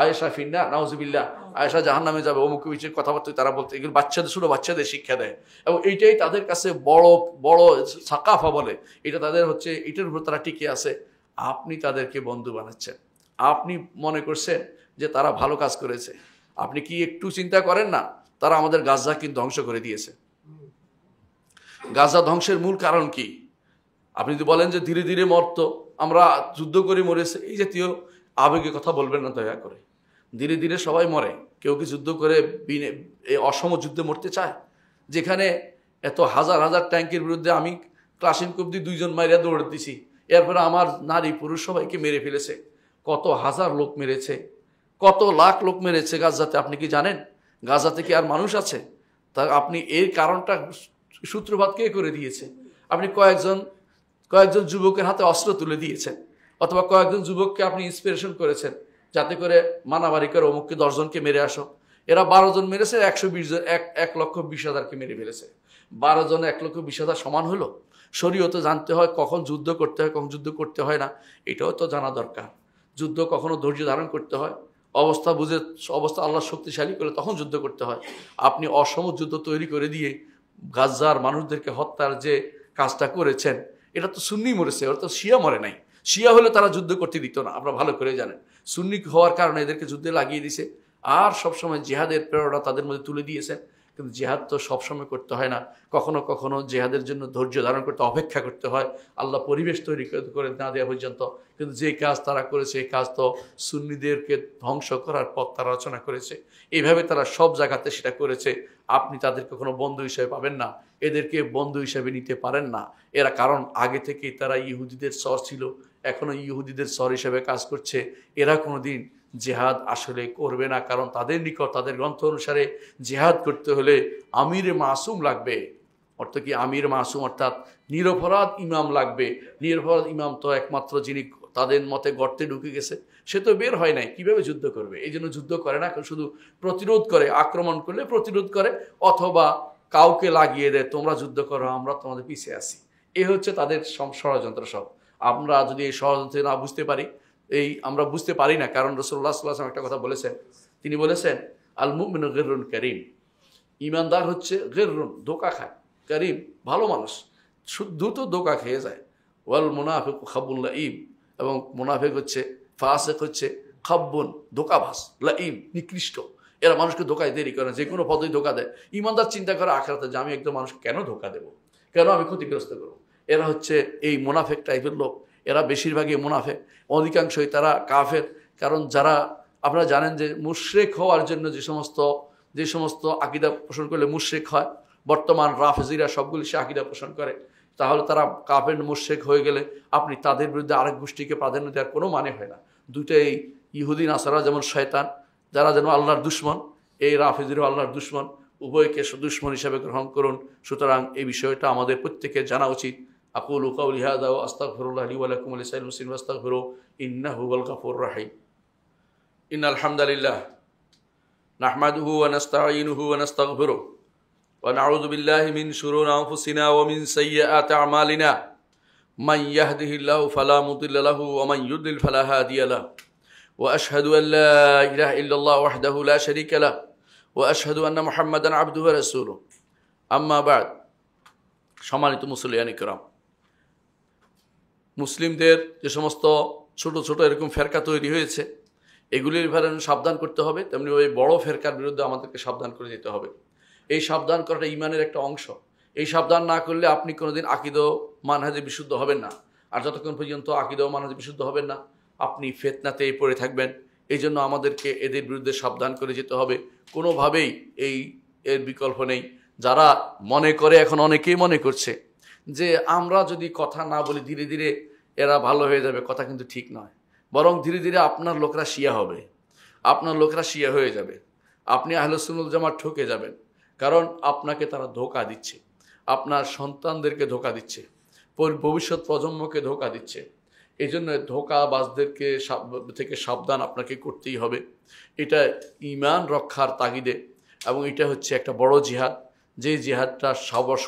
আয়েশা ফিন্না নাউজুবিল্লাহ, আয়েশা জাহান্নামে যাবে, অমুক বিষয়ের কথাবার্তা তারা বলতে, এগুলো ছোট বাচ্চাদের শিক্ষা দেয়, এবং এইটাই তাদের কাছে বড় বড় সাকাফা বলে। এটা তাদের হচ্ছে, এটার উপর তারা টিকে আছে। আপনি তাদেরকে বন্ধু বানাচ্ছেন, আপনি মনে করছেন যে তারা ভালো কাজ করেছে। আপনি কি একটু চিন্তা করেন না, তারা আমাদের গাজা কিন্তু ধ্বংস করে দিয়েছে। গাজা ধ্বংসের মূল কারণ কি? আপনি যদি বলেন যে ধীরে ধীরে মরত, আমরা যুদ্ধ করে মরেছে, এই জাতীয় আবেগে কথা বলবেন না দয়া করে। ধীরে ধীরে সবাই মরে, কেউ কি যুদ্ধ করে অসম যুদ্ধে মরতে চায়? যেখানে এত হাজার হাজার ট্যাঙ্কের বিরুদ্ধে আমি ক্লাসিনকোপ দিয়ে 2 জন মাইরা দৌড়ে দিছি, এরপরে আমার নারী পুরুষ সবাইকে মেরে ফেলেছে। কত হাজার লোক মেরেছে, কত লাখ লোক মেরেছে গাজাতে, আপনি কি জানেন? গাজাতে কি আর মানুষ আছে? তা আপনি এর কারণটা সূত্রপাত কে করে দিয়েছে? আপনি কয়েকজন যুবকের হাতে অস্ত্র তুলে দিয়েছেন, অথবা কয়েকজন যুবককে আপনি ইন্সপিরেশন করেছেন যাতে করে মানাবাড়ি করে অমুককে 10 জনকে মেরে আসো। এরা 12 জন মেরেছে, 120 জন, 1,20,000-কে মেরে ফেলেছে। 12 জন 1,20,000 সমান হলো? শরীয়তে জানতে হয় কখন যুদ্ধ করতে হয়, কখন যুদ্ধ করতে হয় না, এটাও তো জানা দরকার। যুদ্ধ কখনো ধৈর্য ধারণ করতে হয়, অবস্থা বুঝে, অবস্থা আল্লাহ শক্তিশালী করে তখন যুদ্ধ করতে হয়। আপনি অসম যুদ্ধ তৈরি করে দিয়ে গাজার মানুষদেরকে হত্যার যে কাজটা করেছেন, এটা তো সুন্নি মরেছে, ওরা তো শিয়া মরে নাই। শিয়া হলে তারা যুদ্ধ করতে দিত না, আপনারা ভালো করে জানেন। সুন্নি হওয়ার কারণে এদেরকে যুদ্ধে লাগিয়ে দিয়েছে, আর সবসময় জিহাদের প্রেরণা তাদের মধ্যে তুলে দিয়েছেন। কিন্তু জিহাদ তো সবসময় করতে হয় না, কখনো কখনো জিহাদের জন্য ধৈর্য ধারণ করতে, অপেক্ষা করতে হয়, আল্লাহ পরিবেশ তৈরি করে না দেওয়া পর্যন্ত। কিন্তু যে কাজ তারা করেছে, এই কাজ তো সুন্নিদেরকে ধ্বংস করার পথ তারা রচনা করেছে। এইভাবে তারা সব জায়গাতে সেটা করেছে। আপনি তাদেরকে কোনো বন্ধু হিসেবে পাবেন না, এদেরকে বন্ধু হিসেবে নিতে পারেন না। এরা কারণ আগে থেকেই তারা ইহুদিদের সর ছিল, এখনো ইহুদিদের সর হিসেবে কাজ করছে। এরা কোনোদিন জেহাদ আসলে করবে না, কারণ তাদের নিকট, তাদের গ্রন্থ অনুসারে জেহাদ করতে হলে আমিরে মাসুম লাগবে। অর্থাৎ কি আমির মাসুম, অর্থাৎ নিরপরাধ ইমাম লাগবে। নিরপরাধ ইমাম তো একমাত্র যিনি তাদের মতে গর্তে ঢুকে গেছে, সে তো বের হয় নাই, কিভাবে যুদ্ধ করবে? এই জন্য যুদ্ধ করে না, শুধু প্রতিরোধ করে, আক্রমণ করলে প্রতিরোধ করে, অথবা কাউকে লাগিয়ে দেয়, তোমরা যুদ্ধ করো, আমরা তোমাদের পিছিয়ে আছি। এই হচ্ছে তাদের ষড়যন্ত্র সব। আমরা যদি এই ষড়যন্ত্র না বুঝতে পারি, আমরা বুঝতে পারি না, কারণ রাসূলুল্লাহ সাল্লাল্লাহু আলাইহি ওয়াসাল্লাম একটা কথা বলেছেন, তিনি বলেছেন আল মুমিনু গিররুন কারীম, ইমানদার হচ্ছে গিররুন, ধোঁকা খায়, কারীম ভালো মানুষ, দ্রুত ধোঁকা খেয়ে যায়। ওয়াল মুনাফিক খাব্বুন লাঈম, এবং মুনাফিক হচ্ছে, ফাসিক হচ্ছে খাব্বুন, ধোঁকাবাজ, লাঈম নিকৃষ্ট, এরা মানুষকে ধোঁকায় দেরি করে, যে কোনো পদই ধোঁকা দেয়। ইমানদার চিন্তা করে আখিরাতে যে আমি একদম মানুষকে কেন ধোঁকা দেবো, কেন আমি ক্ষতিগ্রস্ত করবো। এরা হচ্ছে এই মুনাফিক টাইপের লোক, এরা বেশিরভাগই মুনাফিক, অধিকাংশই তারা কাফের। কারণ যারা, আপনারা জানেন যে মুশরিক হওয়ার জন্য যে সমস্ত আকীদা পোষণ করলে মুশরিক হয়, বর্তমান রাফেজিরা সবগুলি সে আকীদা পোষণ করে, তাহলে তারা কাফের মুশরিক হয়ে গেলে আপনি তাদের বিরুদ্ধে আরেক গোষ্ঠীকে প্রাধান্য দেওয়ার কোনো মানে হয় না। দুটাই, ইহুদি নাসারা যেমন শয়তান, যারা যেন আল্লাহর দুশমন, এই রাফেজিরাও আল্লাহর দুশমন, উভয়কে দুশমন হিসাবে গ্রহণ করুন। সুতরাং এই বিষয়টা আমাদের প্রত্যেকের জানা উচিত। আকুলু কাউলি হাযা ওয়া আস্তাগফিরুল্লাহ লি ওয়া লাকুম ওয়া লিসাইরিল মুসলিমিন ফাস্তাগফিরু ইন্নাহু হুয়াল গফুরুর রাহিম। ইন্নাল হামদালিল্লাহ নাহমাদুহু ওয়া নাস্তাঈনুহু ওয়া নাস্তাগফিরুহু ওয়া নাউযু বিল্লাহি মিন শুরুরি আনফুসিনা ওয়া মিন সাইয়্যাতি আমালিনা মান ইয়াহদিহিল্লাহু ফালা মুদিল্লা লাহু ওয়া মান ইউদ্লিল ফালা হাদিয়া লাহু ওয়া আশহাদু আল লা ইলাহা ইল্লাল্লাহ ওয়াহদাহু লা শারীকা লাহু ওয়া আশহাদু আন্না মুহাম্মাদান আবদুহু ওয়া রাসূলুহু। আম্মা বা'দ। সম্মানিত মুসলিয়ান ইকরাম, মুসলিমদের যে সমস্ত ছোট ছোট এরকম ফেরকা তৈরি হয়েছে, এগুলির ব্যাপারে সাবধান করতে হবে, তেমনি ওই বড় ফেরকার বিরুদ্ধে আমাদেরকে সাবধান করে যেতে হবে। এই সাবধান করাটা ঈমানের একটা অংশ। এই সাবধান না করলে আপনি কোনোদিন আকীদা ও মানহাজে বিশুদ্ধ হবেন না। আর যতক্ষণ পর্যন্ত আকীদা ও মানহাজে বিশুদ্ধ হবেন না, আপনি ফিতনাতেই পড়ে থাকবেন। এই জন্য আমাদেরকে এদের বিরুদ্ধে সাবধান করে যেতে হবে। কোনোভাবেই এর বিকল্প নেই। যারা মনে করে, এখন অনেকেই মনে করছে যে আমরা যদি কথা না বলি ধীরে ধীরে এরা ভালো হয়ে যাবে, কথা কিন্তু ঠিক নয়। বরং ধীরে ধীরে আপনার লোকরা শিয়া হবে, আপনার লোকরা শিয়া হয়ে যাবে, আপনি আহলে সুন্নাত জামাত ঠকে যাবেন। কারণ আপনাকে তারা ধোঁকা দিচ্ছে, আপনার সন্তানদেরকে ধোঁকা দিচ্ছে, ভবিষ্যৎ প্রজন্মকে ধোঁকা দিচ্ছে। এই জন্য ধোঁকাবাজদেরকে থেকে সাবধান আপনাকে করতেই হবে। এটা ঈমান রক্ষার তাগিদে, এবং এটা হচ্ছে একটা বড় জিহাদ, যেই জিহাদটা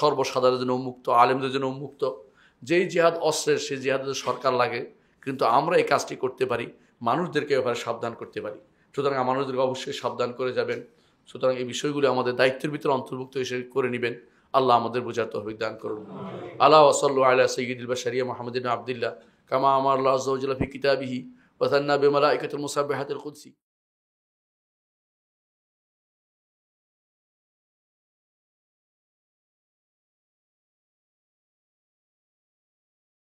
সর্বসাধারণের জন্য উন্মুক্ত, আলেমদের জন্য উন্মুক্ত। যেই জিহাদ অস্ত্রের, সেই জিহাদের সরকার লাগে, কিন্তু আমরা এই কাজটি করতে পারি, মানুষদেরকে ব্যাপারে সাবধান করতে পারি। সুতরাং মানুষদেরকে অবশ্যই সাবধান করে যাবেন। সুতরাং এই বিষয়গুলো আমাদের দায়িত্বের ভিতরে অন্তর্ভুক্ত হিসেবে করে নেবেন। আল্লাহ আমাদের বোঝার তৌফিক দান করুন। আলা ওয়া সাল্লু আলা সাইয়্যিদিল বাশারিয়া মুহাম্মাদিন আবদুল্লাহ কামা আমারা আল্লাহু আযজা ওয়া জাল্লা ফি কিতাবিহি ওয়া সান্না বিমালাইকাতিল মুসাব্বিহাতিল কুদসি।